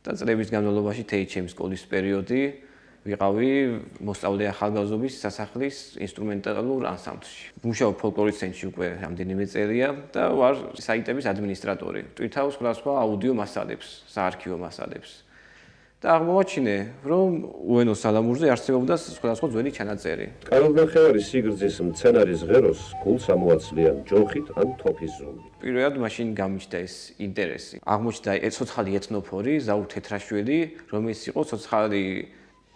და წლების განმავლობაში თეი ჩემი სკოლის პერიოდი ვიყავი მოსწავლე ახალგაზრდობის სასახლის ინსტრუმენტალურ ანსამბლში. მუშაობ ფოლკლორის ცენტრში უკვე რამდენიმე წელია და ვარ საიტების ადმინისტრატორი. ტვირთავ სხვადასხვა აუდიო მასალებს, საარქივო მასალებს. და აღმოაჩინე, რომ უენო სალამურზე არსებობდა სხვადასხვა ძველი ჩანაწერი. კარლ-ნახევარის სიგრძის მცენარის ღეროს გულს ამოაცლიან ჯოხით ან თოფის ზომით. პირველად მაშინ გამიჩნდა ეს ინტერესი. აღმოჩნდა ცოცხალი ეთნოფორი ზაურ თეთრაშვილი, რომელიც იყო ცოცხალი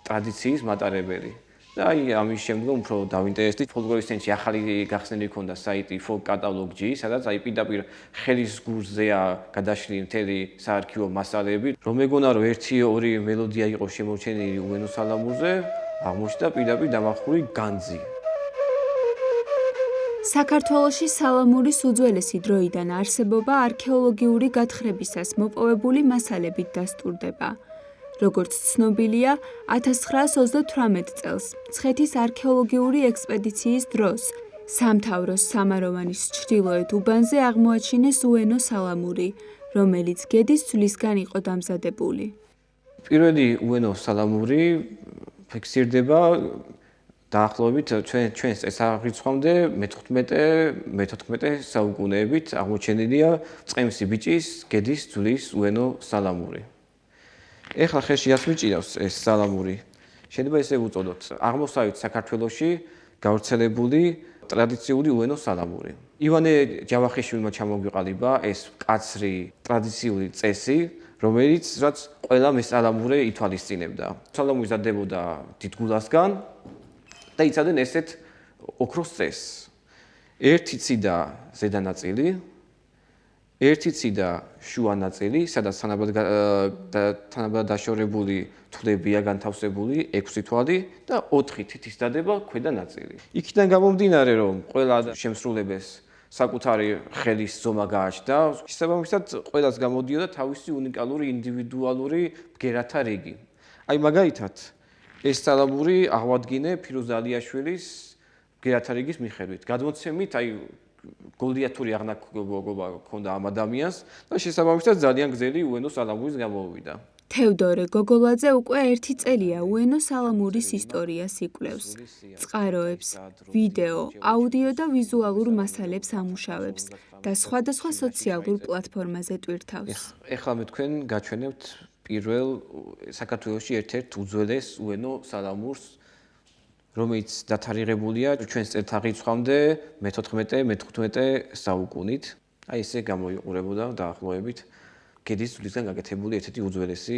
ტრადიციის მატარებელი. და აი ამის შემდგომ უფრო დავინტერესდი ფოლკლორის ცენტრში ახალი გახსნილი ქონდა საიტი folk catalog.g, სადაც აი პირდაპირ ხელის გულზეა გადაშლილი მთელი საარქივო მასალები. რომ მეგონა რომ 1-2 მელოდია იყო შემორჩენილი უენო სალამურზე, აღმოჩნდა პირდაპირ დამახული განძი. საქართველოში სალამურის უძველესი დროიდან არსებობა არქეოლოგიური გათხრებისას მოპოვებული მასალებით დასტურდება. როგორც ცნობილია, 1928 წელს მცხეთის არქეოლოგიური ექსპედიციის დროს სამთავროს სამაროვანის ჩრდილოეთ უბანზე აღმოაჩინეს უენო სალამური, რომელიც გედის ძვლისგან იყო დამზადებული. პირველი უენო სალამური ფიქსირდება დაახლოებით ჩვენს წესარიცხვამდე მე-14 საუკუნეებით აღმოჩენილია წყემსი ბიჭის გედის ძვლის უენო სალამური. ეხლა ხელში ასმიჭირავს ეს სალამური. შეიძლება ესე ვუწოდოთ აღმოსავლეთ საქართველოში გავრცელებული ტრადიციული უენო სალამური. ივანე ჯავახიშვილმა ჩამოგვიყალიბა ეს მკაცრი ტრადიციული წესი, რომელიც რაც ყველა მესალამურე ითვალისწინებდა. სალამური ზრდებოდა დიდგულასგან და იცავდნენ ესეთ ოქროს წესს. ერთი ციდა ზედა ნაწილი, ერთი ციდა შუა ნაწილი, სადაც თანაბრად დაშორებული თვლებია განთავსებული 6 თვალი და 4 თითის დადება ქვედა ნაწილი. იქიდან გამომდინარე, რომ ყველა შემსრულებელს საკუთარი ხელის ზომა გააჩნდა, შესაბამისად ყველას გამოდიოდა თავისი უნიკალური ინდივიდუალური ბგერათა რიგი. აი მაგალითად, ეს სალამური აღვადგინე ფირუზ ალიაშვილის ბგერათა რიგის მიხედვით. გადმოცემით, აი გოლდიათური აღნაგობა ჰქონდა ამ ადამიანს და შესაბამისად ძალიან გრძელი უენო სალამურის გამოვიდა. თევდორე გოგოლაძე უკვე 1 წელია უენო სალამურის ისტორიას იკვლევს. წყაროებს, ვიდეო, აუდიო და ვიზუალურ მასალებს ამუშავებს და სხვადასხვა სოციალურ პლატფორმაზე ტვირთავს. ეხლა მე თქვენ გაჩვენებთ პირველ საქართველოში ერთ-ერთ უძველეს უენო სალამურს, რომელიც დათარიღებულია ჩვენს წელთაღრიცხვამდე მე-14-მე-15 საუკუნით. აი ესე გამოიყურებოდა დაახლოებით გედის ძვლისგან გაკეთებული ერთ-ერთი უძველესი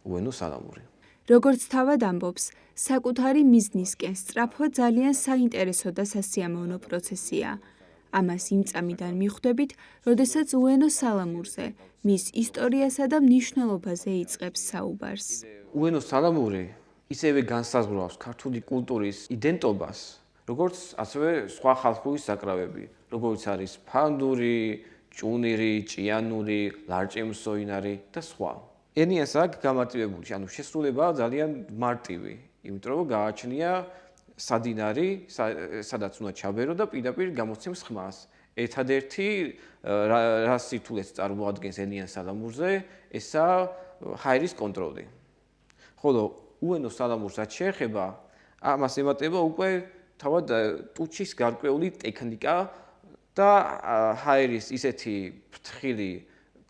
უენო სალამური. როგორც თავად ამბობს, საკუთარი მიზნისკენ სწრაფვა ძალიან საინტერესო და სასიამოვნო პროცესია. ამას იმ წამიდან მიხვდებით, როდესაც უენო სალამურზე, მის ისტორიასა და მნიშვნელობაზე იწყებს საუბარს. უენო სალამური ისევე განსაზღვრავს ქართული კულტურის იდენტობას, როგორც ასევე სხვა ხალხური საკრავები, როგორც არის ფანდური, ჭუნირი, ჭიანური, ლარჭემსოინარი და სხვა. ენიას აქ გამარტივებული, ანუ შესრულება ძალიან მარტივი, იმიტომ რომ გააჩნია სადინარი, სადაც უნდა ჩაბერო და პირდაპირ გამოცემს ხმას. ერთადერთი რა სირთულეს წარმოადგენს ენიან სალამურზე, ესაა ჰაერის კონტროლი. ხოლო უენო სალამურს რაც შეეხება, ამას ემატება უკვე თავად ტუჩის გარკვეული ტექნიკა და ჰაერის ისეთი ფრთხილი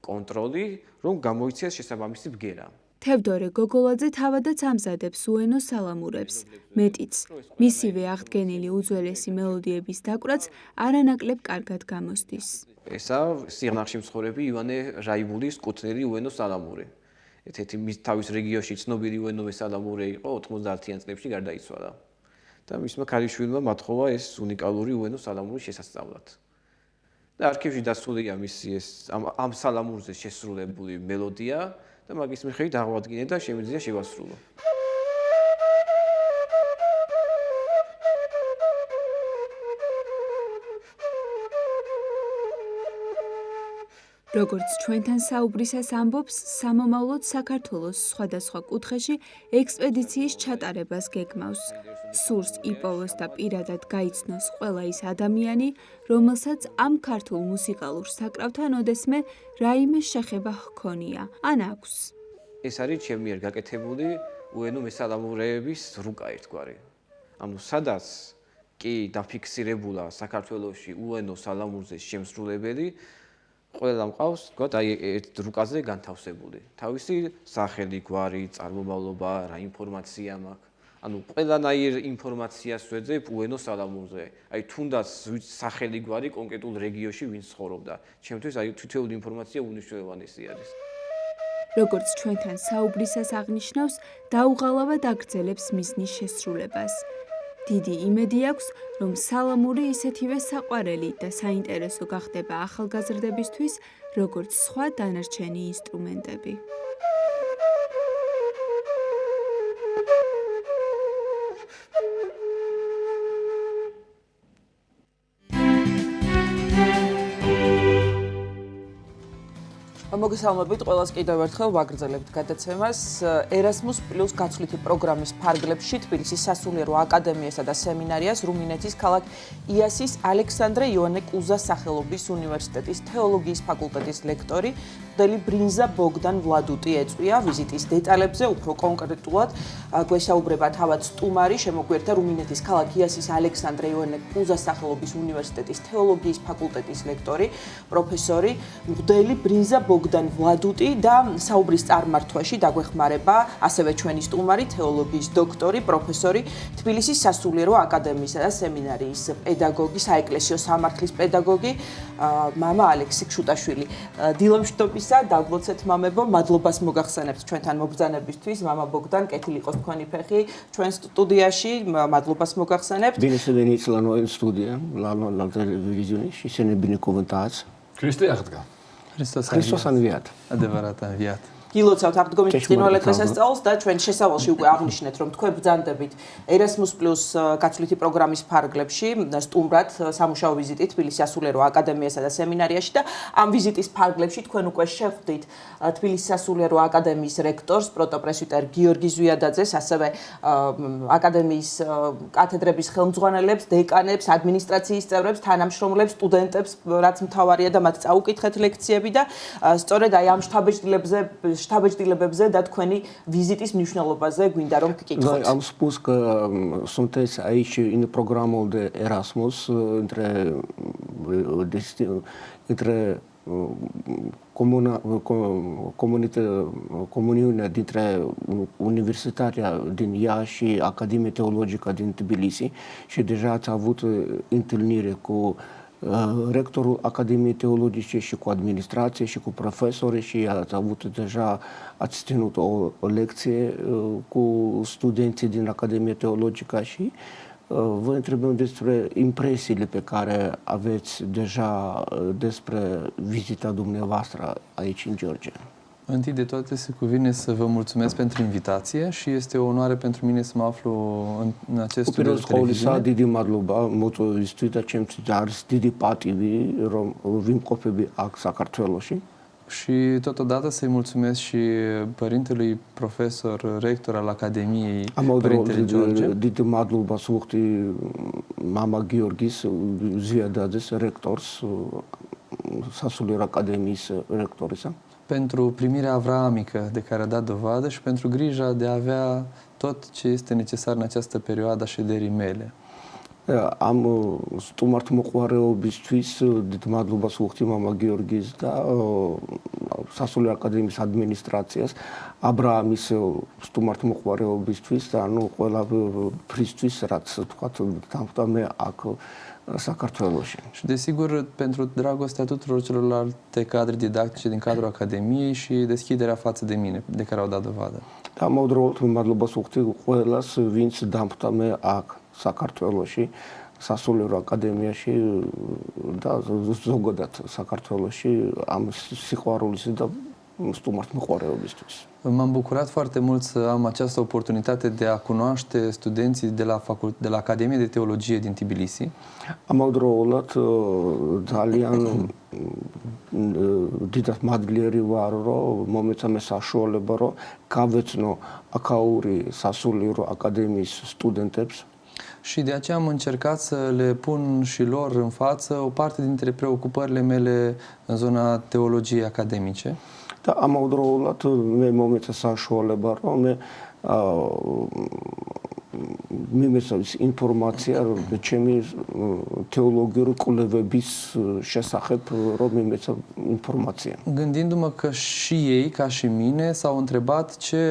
კონტროლი, რომ გამოიცეს შესაბამისი ბგერა. თევდორე გოგოლაძე თავადაც ამზადებს უენო სალამურებს. მეტიც, მისივე აღდგენილი უძველესი მელოდიების დაკვრაც არანაკლებ კარგად გამოსდის. ესა სიღნაღში მცხოვრები ივანე რაიბულის კუთვნილი უენო სალამური. ერთ-ერთი მის თავის რეგიონში ცნობილი უენო სალამური იყო 90-იან წლებში გარდაიცვალა. და მისმა ქალიშვილმა მათხოვა ეს უნიკალური უენო სალამურის შესასწავლად. და არქივში დასულია მისი ეს ამ სალამურზე შესრულებული მელოდია და მაგის მიხედვით აღვადგინე და შემიძლია შევასრულო. როგორც ჩვენთან საუბრისას ამბობს, სამომავლოდ საქართველოს სხვადასხვა კუთხეში ექსპედიციის ჩატარებას გეგმავს. სურს იპოვოს და პირადად გაიცნოს ყველა ის ადამიანი, რომელსაც ამ ქართულ მუსიკალურ საკრავთან ოდესმე რაიმე შეხება ჰქონია, ან აქვს. ეს არის ჩემი მიერ გაკეთებული უენო მესალამურეების რუკა ერთგვარი. ანუ სადაც კი დაფიქსირებულა საქართველოში უენო სალამურზე შემსრულებელი, ყველა მყავს, თქვათ, აი ერთ რუკაზე განთავსებული. თავისი სახელი, გვარი, წარმომავლობა, რა ინფორმაცია მაქვს. ანუ ყველანაირ ინფორმაციას ვეძებ უენო სალამურზე. აი თუნდაც სახელი, გვარი კონკრეტულ რეგიონში ვინ ცხოვრობდა. ჩემთვის აი თითოეული ინფორმაცია უნიშნელოვანესი არის. როგორც ჩვენთან საუბრისას აღნიშნავს, დაუღალავად აგრძელებს მიზნის შესრულებას. დიდი იმედი აქვს, რომ სალამური ისეთივე საყვარელი და საინტერესო გახდება ახალგაზრდებისთვის, როგორც სხვა დანარჩენი ინსტრუმენტები. მოგესალმებით ყველას კიდევ ერთხელ ვაგრძელებთ გადაცემას. Erasmus+ გაცვლითი პროგრამის ფარგლებში თბილისის სასულიერო აკადემიასა და სემინარიას რუმინეთის ქალაქ იასის ალექსანდრე იოანე კუზას სახელობის უნივერსიტეტის თეოლოგიის ფაკულტეტის ლექტორი მღვდელი ბრინზა ბოგდან ვლადუტი ეწვია. ვიზიტის დეტალებზე უფრო კონკრეტულად გვესაუბრება თავად სტუმარი, შემოგვიერთდა რუმინეთის ქალაქ იასის ალექსანდრე იოანე კუზას სახელობის უნივერსიტეტის თეოლოგიის ფაკულტეტის ლექტორი, პროფესორი მღვდელი ბრინზა ბოგდან ვლადუტი და საუბრის წარმართვაში დაგვეხმარება ასევე ჩვენი სტუმარი, თეოლოგიის დოქტორი, პროფესორი, თბილისის სასულიერო აკადემიისა და სემინარიის პედაგოგი, საეკლესიო სამართლის პედაგოგი, მამა ალექსი ქშუტაშვილი. დილამშვიდობის ყველაფრისა, დაგლოცეთ მამებო, მადლობას მოგახსენებთ ჩვენთან მობრძანებისთვის. მამა ბოგდან, კეთილი იყოს თქვენი ფეხი ჩვენ სტუდიაში, მადლობას მოგახსენებთ. Bine să veniți la noi în studio, la televiziune și să ne binecuvântați. Cristi აღდგა. Hristos a înviat. Adevărat a înviat. გილოცავთ აღდგომის ბრწყინვალე დღესასწაულს და ჩვენ შესავალში უკვე აღნიშნეთ, რომ თქვენ ბრძანდებით Erasmus+ გაცვლითი პროგრამის ფარგლებში სტუმრად სამუშაო ვიზიტით თბილისის სასულიერო აკადემიასა და სემინარიაში და ამ ვიზიტის ფარგლებში თქვენ უკვე შეხვდით თბილისის სასულიერო აკადემიის რექტორს პროტოპრესვიტერ გიორგი ზვიადაძეს, ასევე აკადემიის კათედრების ხელმძღვანელებს, დეკანებს, ადმინისტრაციის წევრებს, თანამშრომლებს, სტუდენტებს, რაც მთავარია და მათ წაუკითხეთ ლექციები და სწორედ აი ამ შთაბეჭდილებებზე და თქვენი ვიზიტის მნიშვნელობაზე გვინდა რომ გკითხოთ. Noi am spus că sunteți aici în programul de Erasmus între comuniunea dintre Universitatea din Iași și Academia Teologică din Tbilisi și deja ați avut întâlnire cu rectorul Academiei Teologice și cu administrație și cu profesori și ați ținut o lecție cu studenții din Academia Teologică și vă întrebăm despre impresiile pe care aveți deja despre vizita dumneavoastră aici în Georgia. Întâi de toate se cuvine să vă mulțumesc pentru invitație și este o onoare pentru mine să mă aflu în acest studio de televiziune. Didi Madluba, moto istuita cemți Didi Pativi, vim copiii Sakartveloși. Și totodată să-i mulțumesc și părintelui profesor, rector al Academiei, părintele George. Didi Madluba suhti mama Gheorghis, Zviadades, rectors, Sasulier Academiis rectorisa. Pentru primirea avramică de care a dat dovadă și pentru grija de a avea tot ce este necesar în această perioadă a șederii mele. Am stუმართ მოყვარეობისთვის დიდმადლობას ვუხდი მამა გიორგის და სასულიერო აკადემიის ადმინისტრაციას აბრაამის სტუმართ მოყვარეობისთვის და ანუ ყველა ფრისთვის რაც თქვათ დამხვდა მე აქ საქართველოში. Și desigur pentru dragostea tuturor celorlalte cadre didactice din cadrul Academiei și deschiderea față de mine de care au dat dovadă. Da, მოვდროულად მადლობას ვუხდი ყველას ვინც დამხვდა მე აქ საქართველოში სასულიერო აკადემიაში და ზოგადად საქართველოში ამ სიყვარულის და სტუმართ მოყვარეობისთვის. M-am bucurat foarte mult să am această oportunitate de a cunoaște studenții de la Academia de Teologie din Tbilisi. ამავდროულად ძალიან დიდად მადლიერი ვარ, რომ მომეცა მე საშუალება, რომ გავეცნო აქაური სასულიერო აკადემიის სტუდენტებს. Și de aceea am încercat să le pun și lor în față o parte dintre preocupările mele în zona teologiei academice. Da, ამავდროულად მე მომეცა საშუალება, რომ მე მიმეცა ინფორმაცია ჩემი თეოლოგიური კვლევების შესახებ, რომ მიმეცა ინფორმაცია. Gândindu-mă că și ei, ca și mine, s-au întrebat ce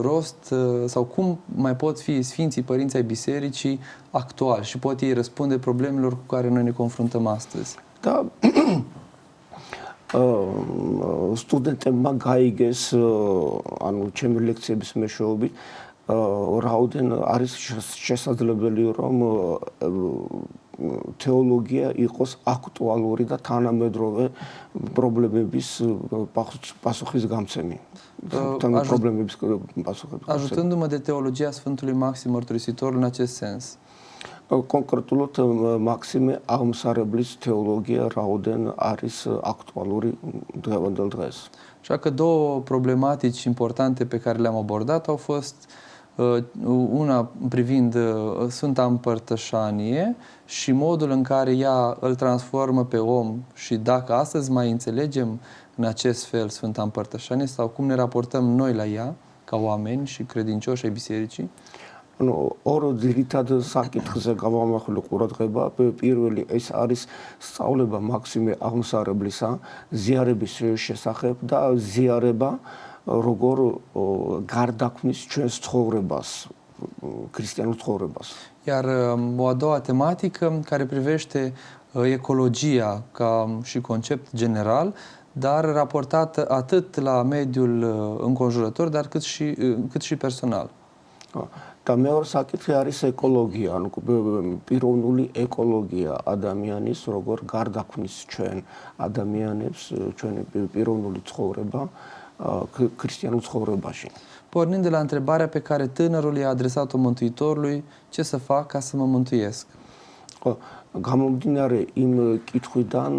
rost sau cum mai pot fi Sfinții Părinți ai Bisericii actuali și pot ei răspunde problemelor cu care noi ne confruntăm astăzi. Da. სტუდენტებმა გაიგეს ანუ ჩემი ლექციების მეშვეობით რაოდენ არის შესაძლებელი რომ თეოლოგია იყოს აქტუალური და თანამედროვე პრობლემების პასუხისგამცემი. Ajutându-mă de teologia Sfântului Maxim Mărturisitor în acest sens. კონკრეტულად მაქსიმე აღმსარებლის თეოლოგია რაოდენ არის აქტუალური დღევანდელ დღეს. Așa că două problematici importante pe care le-am abordat au fost una privind Sfânta Împărtășanie și modul în care ea îl transformă pe om și dacă astăzi mai înțelegem în acest fel Sfânta Împărtășanie sau cum ne raportăm noi la ea ca oameni și credincioși ai bisericii. ანუ ორ ძირითად საკითხზე გავამახვილო ყურადღება. პირველი ეს არის სწავლება მაქსიმე აღმსარებლისა ზიარების შესახებ და ზიარება როგორ გარდაქმნის ჩვენს ცხოვრებას, ქრისტიანულ ცხოვრებას. Iar o a doua tematică care privește ecologia ca și concept general, dar raportat atât la mediul înconjurător, dar cât și personal. და მეორე საკითხი არის ეკოლოგია, ანუ პიროვნული ეკოლოგია, ადამიანის როგორ გარდაქმნის ჩვენ ადამიანებს, ჩვენი პიროვნული ცხოვრება ქრისტიანულ ცხოვრებაში. Pornind de la întrebarea pe care tânărul i-a adresat-o Mântuitorului, ce să fac ca să mă mântuiesc? გამომდინარე იმ კითხვიდან,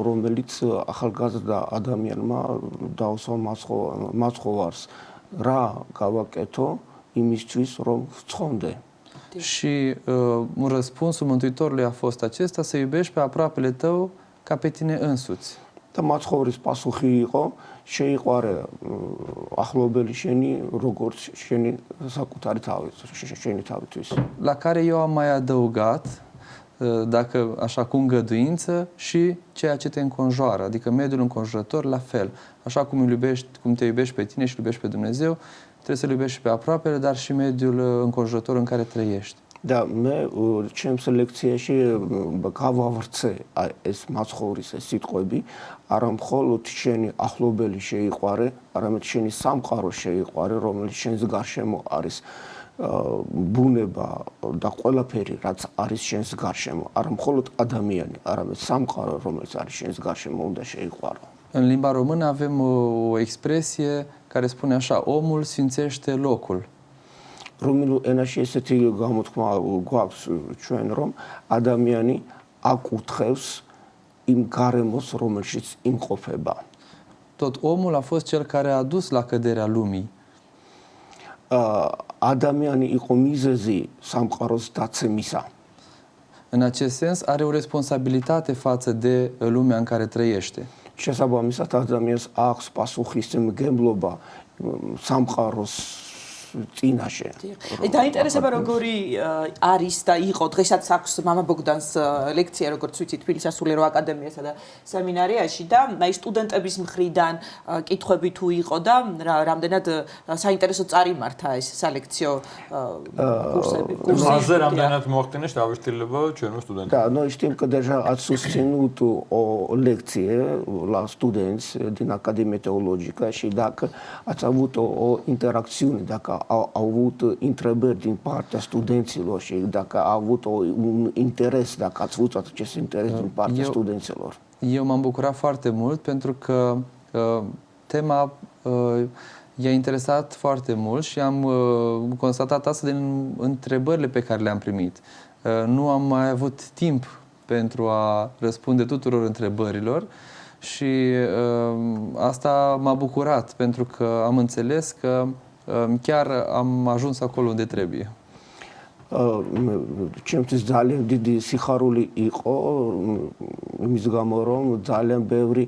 რომელიც ახალგაზრდა ადამიანმა დაუსვა მაცხოვარს, რა გავაკეთო იმისთვის რომ ვცხოვდე. Și răspunsul Mântuitorului a fost acesta, să iubești pe aproapele tău ca pe tine însuți. და მაცხოვრის პასუხი იყო, შეიყვარე ახლობელი შენი, როგორც შენი საკუთარი თავი, შენი თავისთვის. La care eu am mai adăugat, dacă așa cu îngăduință, și ceea ce te înconjoară, adică mediul înconjurător la fel. Așa cum te iubești pe tine și iubești pe Dumnezeu, trebuie să-L iubești și pe aproapele, dar și mediul înconjurător în care trăiești. და მე ჩემს ლექციაში გავავრცე ეს მაცხოვრის სიტყვები, არა მხოლოდ შენი ახლობელი შეიყვარე, არამედ შენი სამყარო შეიყვარე, რომელიც შენს გარშემო არის ბუნება და ყველაფერი, რაც არის შენს გარშემო, არა მხოლოდ ადამიანი, არამედ სამყარო, რომელიც არის შენს გარშემო, უნდა შეიყვარო. În limba română avem o expresie care spune așa: omul sfințește locul. რომილ ენაში ესეთი გამოთქმა გვაქვს ჩვენ, რომ ადამიანი აკურთხევს იმ გარემოს, რომელშიც იმყოფება. Tot omul a fost cel care a adus la căderea lumii. ადამიანი იყო მიზეზი სამყაროს დაცემისა. În acest sens are o responsabilitate față de lumea în care trăiește. შესაბამისად ადამიანს აქვს პასუხისმგებლობა სამყაროს წინაშე. დაინტერესება როგორი არის და იყო დღესაც აქვს მამა ბოგდანს ლექცია როგორც ვიცით თბილისის სასულიერო აკადემიასა და სემინარიაში და აი სტუდენტების მხრიდან კითხვები თუ იყო და რამდენად საინტერესო წარიმართა ეს სალექციო კურსები. Მასზე რამდენად მოახდინეს დავიშტილება ჩვენო სტუდენტებს. Да, но этим даже отсутствует лекции для студентов din Academia Teologică și dacă ați avut o interacțiune, dacă au avut întrebări din partea studenților și dacă a avut un interes, dacă ați avut acest interes din partea studenților. Eu m-am bucurat foarte mult pentru că tema i-a interesat foarte mult și am constatat asta din întrebările pe care le-am primit. Nu am mai avut timp pentru a răspunde tuturor întrebărilor și asta m-a bucurat pentru că am înțeles că chiar am ajuns acolo unde trebuie. ჩემთვის ძალიან დიდი სიხარული იყო იმის გამო რომ ძალიან ბევრი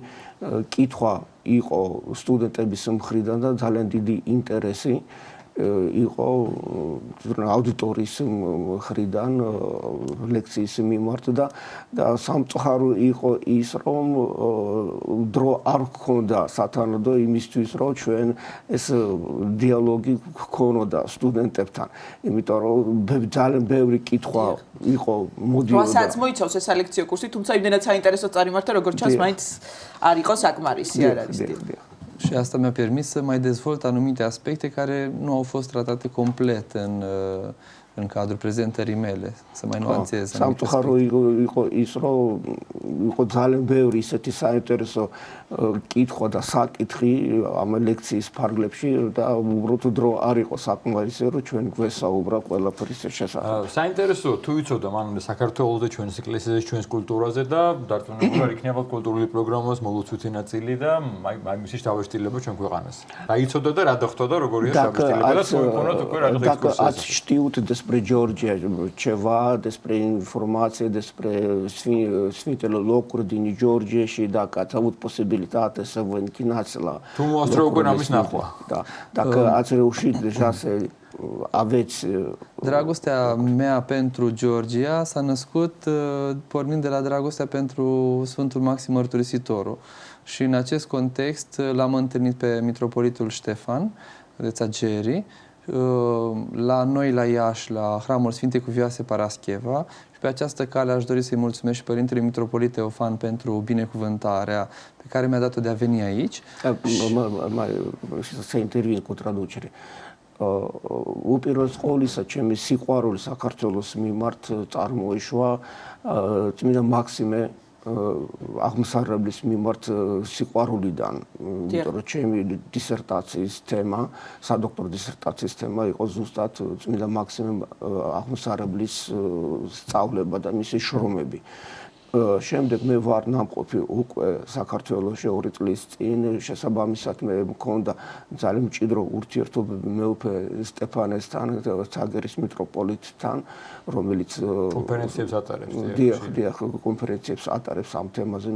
კითხვა იყო სტუდენტების მხრიდან და ძალიან დიდი ინტერესი იყო აუდიტორიის მხრიდან ლექციის მიმართ და სამწუხარო იყო ის რომ დრო არ ჰქონდა სათანადო იმისთვის რომ ჩვენ ეს დიალოგი ჰქონოდა სტუდენტებთან, იმიტომ რომ ძალიან ბევრი კითხვა იყო მოდიოდა. რასაც მოიცავს ეს სალექციო კურსი, თუმცა იმდენად საინტერესო წარიმართა, როგორც ჩანს, მაინც არ იყო საკმარისი, არ არის. Și asta mi-a permis să mai dezvolt anumite aspecte care nu au fost tratate complet în cadrul prezentării mele, să mai nuanțez. სამწუხარო იყო ის რომ იყო ძალიან ბევრი ისეთი საინტერესო კითხვა და საკითხი ამ ლექციის ფარგლებში და უბრალოდ დრო არ იყო საკმარისი რომ ჩვენ გვესაუბრა ყველაფრის შესახებ. საინტერესო თუ იცოდა მანამდე საქართველოს და ჩვენს ეკლესიაზე, ჩვენს კულტურაზე და დარწმუნებული ვარ იქნება კულტურული პროგრამის მოლოცვითი ნაწილი და აი მისი შთაბეჭდილება ჩვენ ქვეყანას. რა იცოდა და რა დახვდა როგორია შთაბეჭდილება და თუ იქონოთ უკვე რაღაც ექსკურსია. Ați știut despre Georgia ceva, despre informație despre sfintele locuri din Georgia și dacă ați avut posibilitate să vă închinați la da, dacă ați reușit deja să aveți Dragostea mea pentru Georgia s-a născut pornind de la dragostea pentru Sfântul Maxim Mărturisitorul. Și în acest context l-am întâlnit pe mitropolitul Ștefan de Țageri la noi la Iași, la Hramul Sfintei Cuvioase Parascheva și pe această cale aș dori să-i mulțumesc și Părintele Mitropolit Teofan pentru binecuvântarea pe care mi-a dat-o de a veni aici. Să intervin cu traducere. უპირველეს ყოვლისა, ჩემი სიყვარული საქართველოს მიმართ წარმოიშვა წმინდა მაქსიმე აღმსარებლის მიმართ სიყვარულიდან. იმიტომ რომ ჩემი დისერტაციის თემა, სადოქტორო დისერტაციის თემა იყო ზუსტად წმინდა მაქსიმე აღმსარებლის სწავლება და მისი შრომები. შემდეგ მე ვარ ნამყოფი უკვე საქართველოში 2 წლის წინ, შესაბამისად მე მქონდა ძალიან მჭიდრო ურთიერთობები მეუფე სტეფანესთან, ცაგერის მიტროპოლიტთან, რომელიც კონფერენციებს ატარებს. დიახ, კონფერენციებს ატარებს ამ თემაზე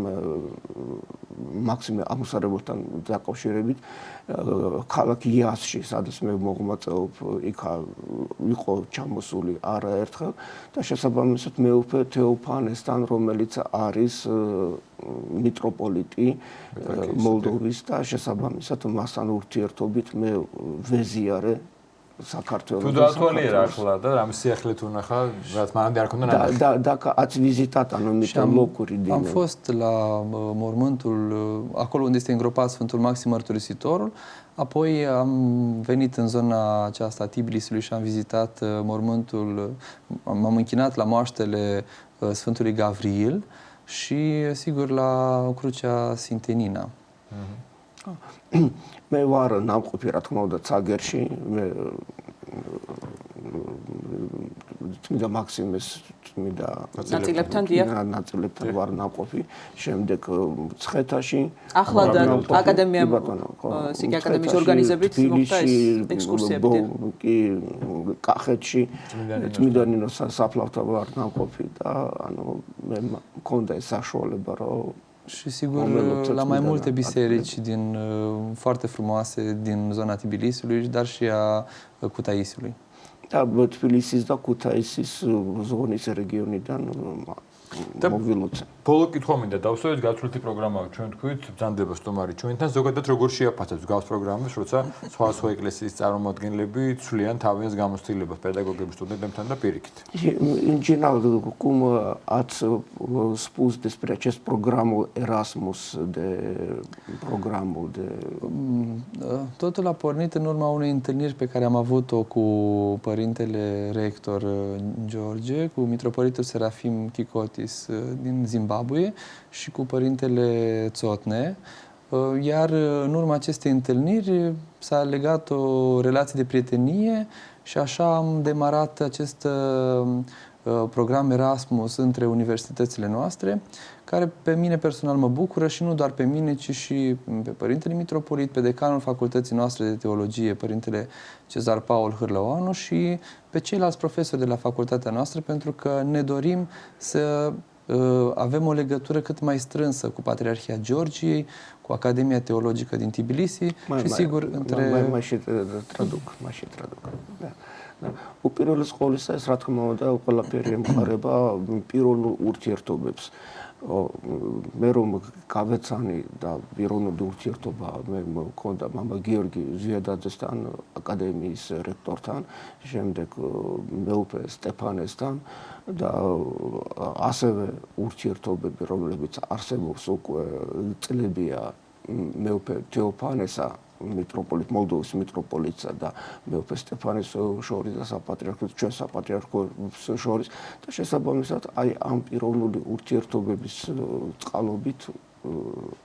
მაქსიმე აღმსარებელთან დაკავშირებით. ქალაქ იასში, სადაც მე მოღვაწეობ, იქ იყო ჩამოსული არაერთხელ და შესაბამისად მეუფე თეოფანესთან, რომელიც არის მიტროპოლიტი მოლდოვის და შესაბამისად მასთან ურთიერთობით მე ვეზიარე საქართველოს. თუ დაათვალიერა ახლა და რამ სიახლეთ უნახა, რაც მანამდე არ ქონდა ნანახი. Da, ați vizitat anumite locuri din... Am fost la mormântul, acolo unde este îngropat Sfântul Maxim Mărturisitorul, apoi am venit în zona aceasta a Tbilisului și am vizitat mormântul, m-am închinat la moaștele Sfântului Gavril și, sigur, la crucea Sintenina. მე ვარ ნამყოფი, რა თქმა უნდა, ცაგერში, მე წმინდა მაქსიმეს წმინდა ნაწილებთან ვარ ნამყოფი, შემდეგ მცხეთაში, ახლადან აკადემიამ სიკე აკადემიის ორგანიზებით მოხდა ეს ექსკურსიები. კი, კახეთში წმინდა ნინოს საფლავთან ვარ ნამყოფი და ანუ მე მქონდა ეს საშუალება, რომ Și sigur, la mai multe biserici din foarte frumoase din zona Tbilisului, dar și a Kutaisului. Da, Tbilisis და Kutaisის ზონის რეგიონიდან მოვილოცე. ბოლო კითხვა მინდა დავსვათ, გაცვლითი პროგრამაა ჩვენ თქვით, ბრძანდება სტომარი ჩვენთან, ზოგადად როგორ შეაფასებს გავს პროგრამას, როცა სხვა eklesis წარმომადგენლები ცვლიან თავიანთ გამოცდილებას პედაგოგების, სტუდენტებთან და პირიქით. În general, cum ați spus despre acest programul Erasmus programul de... Totul a pornit în urma unei întâlniri pe care am avut-o cu părintele rector George, cu mitropolitul Serafim Chikotis din Zimbabwe și cu părintele Țotne, iar în urma acestei întâlniri s-a legat o relație de prietenie și așa am demarat acest program Erasmus între universitățile noastre, care pe mine personal mă bucură și nu doar pe mine, ci și pe părintele mitropolit, pe decanul facultății noastre de teologie, părintele Cezar Paul Hârlăoanu și pe ceilalți profesori de la facultatea noastră, pentru că ne dorim să avem o legătură cât mai strânsă cu Patriarhia Georgiei, cu Academia Teologică din Tbilisi și sigur între... Mai și traduc. Da. უპირველეს ყოვლისა ეს რა თქმა უნდა ყველაფერი ემყარება პირველ ურთიერთობებს. მე რომ გავეცანი და პიროვნული ურთიერთობა მე მქონდა მამა გიორგი ზვიადაძესთან, აკადემიის რექტორთან, შემდეგ მეუფე სტეფანესთან და ასევე ურთიერთობები, რომლებიც არსებობს უკვე წლებია მეუფე თეოფანესა მიტროპოლიტ მოლდოვის მიტროპოლიტსა და მეუფე სტეფანეს შორის და საპატრიარქოს ჩვენ საპატრიარქოს შორის და შესაბამისად აი ამ პიროვნული ურთიერთობების წყალობით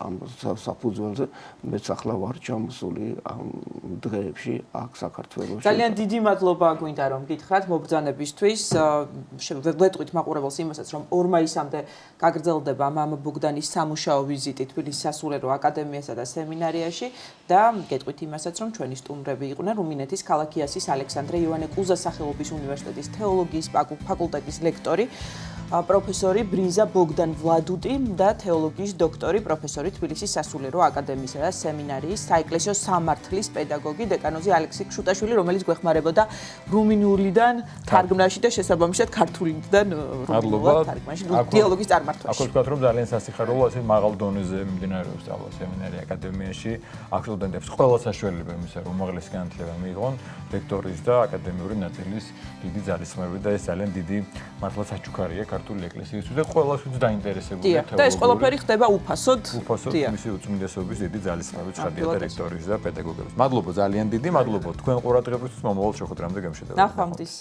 ამ საფუძველზე მეც ახლა ვარ ჩამოსული ამ დღეებში აქ საქართველოში. ძალიან დიდი მადლობა გვინდა რომ გითხრათ მობრძანებისთვის. ვეტყვით მაყურებელს იმასაც რომ 2 მაისამდე გაგრძელდება მამა ბოგდანის სამუშაო ვიზიტი თბილისის სასულიერო აკადემიასა და სემინარიაში და გეტყვით იმასაც რომ ჩვენი სტუმრები იყვნენ რუმინეთის ქალაქ იასის ალექსანდრე იოანე კუზას სახელობის უნივერსიტეტის თეოლოგიის ფაკულტეტის ლექტორი პროფესორი ბრინზა ბოგდან ვლადუტი და თეოლოგიის დოქტორი, პროფესორი თბილისის სასულიერო აკადემიისა და სემინარიის საეკლესიო სამართლის პედაგოგი დეკანოზი ალექსი ქშუტაშვილი, რომელიც გვეხმარებოდა რუმინულიდან თარგმნაში და შესაბამისად ქართულიდან რუმინულად თარგმანში დიალოგის წარმართვაში. აქ ვთქვათ, რომ ძალიან სასიხარულო ასე მაღალ დონეზე მიმდინარეობს სწავლა სემინარი აკადემიაში. აქ სტუდენტებს ყველა საშუალება იმისა, რომ უმაღლესი განათლება მიიღონ, ლექტორის და აკადემიური ნაწილის დიდი ძალისხმევით და ეს ძალიან დიდი მართლა საჩუქარია ქართული ეკლესიისთვის და ყველას ვინც დაინტერესებულია თეოლოგიურად. და ეს ყველაფერი ხდება უფასოდ. უფასოდ მისი უწმინდესობის დიდი ძალისხმევით ცხადია და რექტორის და პედაგოგების. მადლობა ძალიან დიდი, მადლობა თქვენ ყურადღებისთვის, მომავალ შეხვედრამდე გამშვიდობებით. ნახვამდის.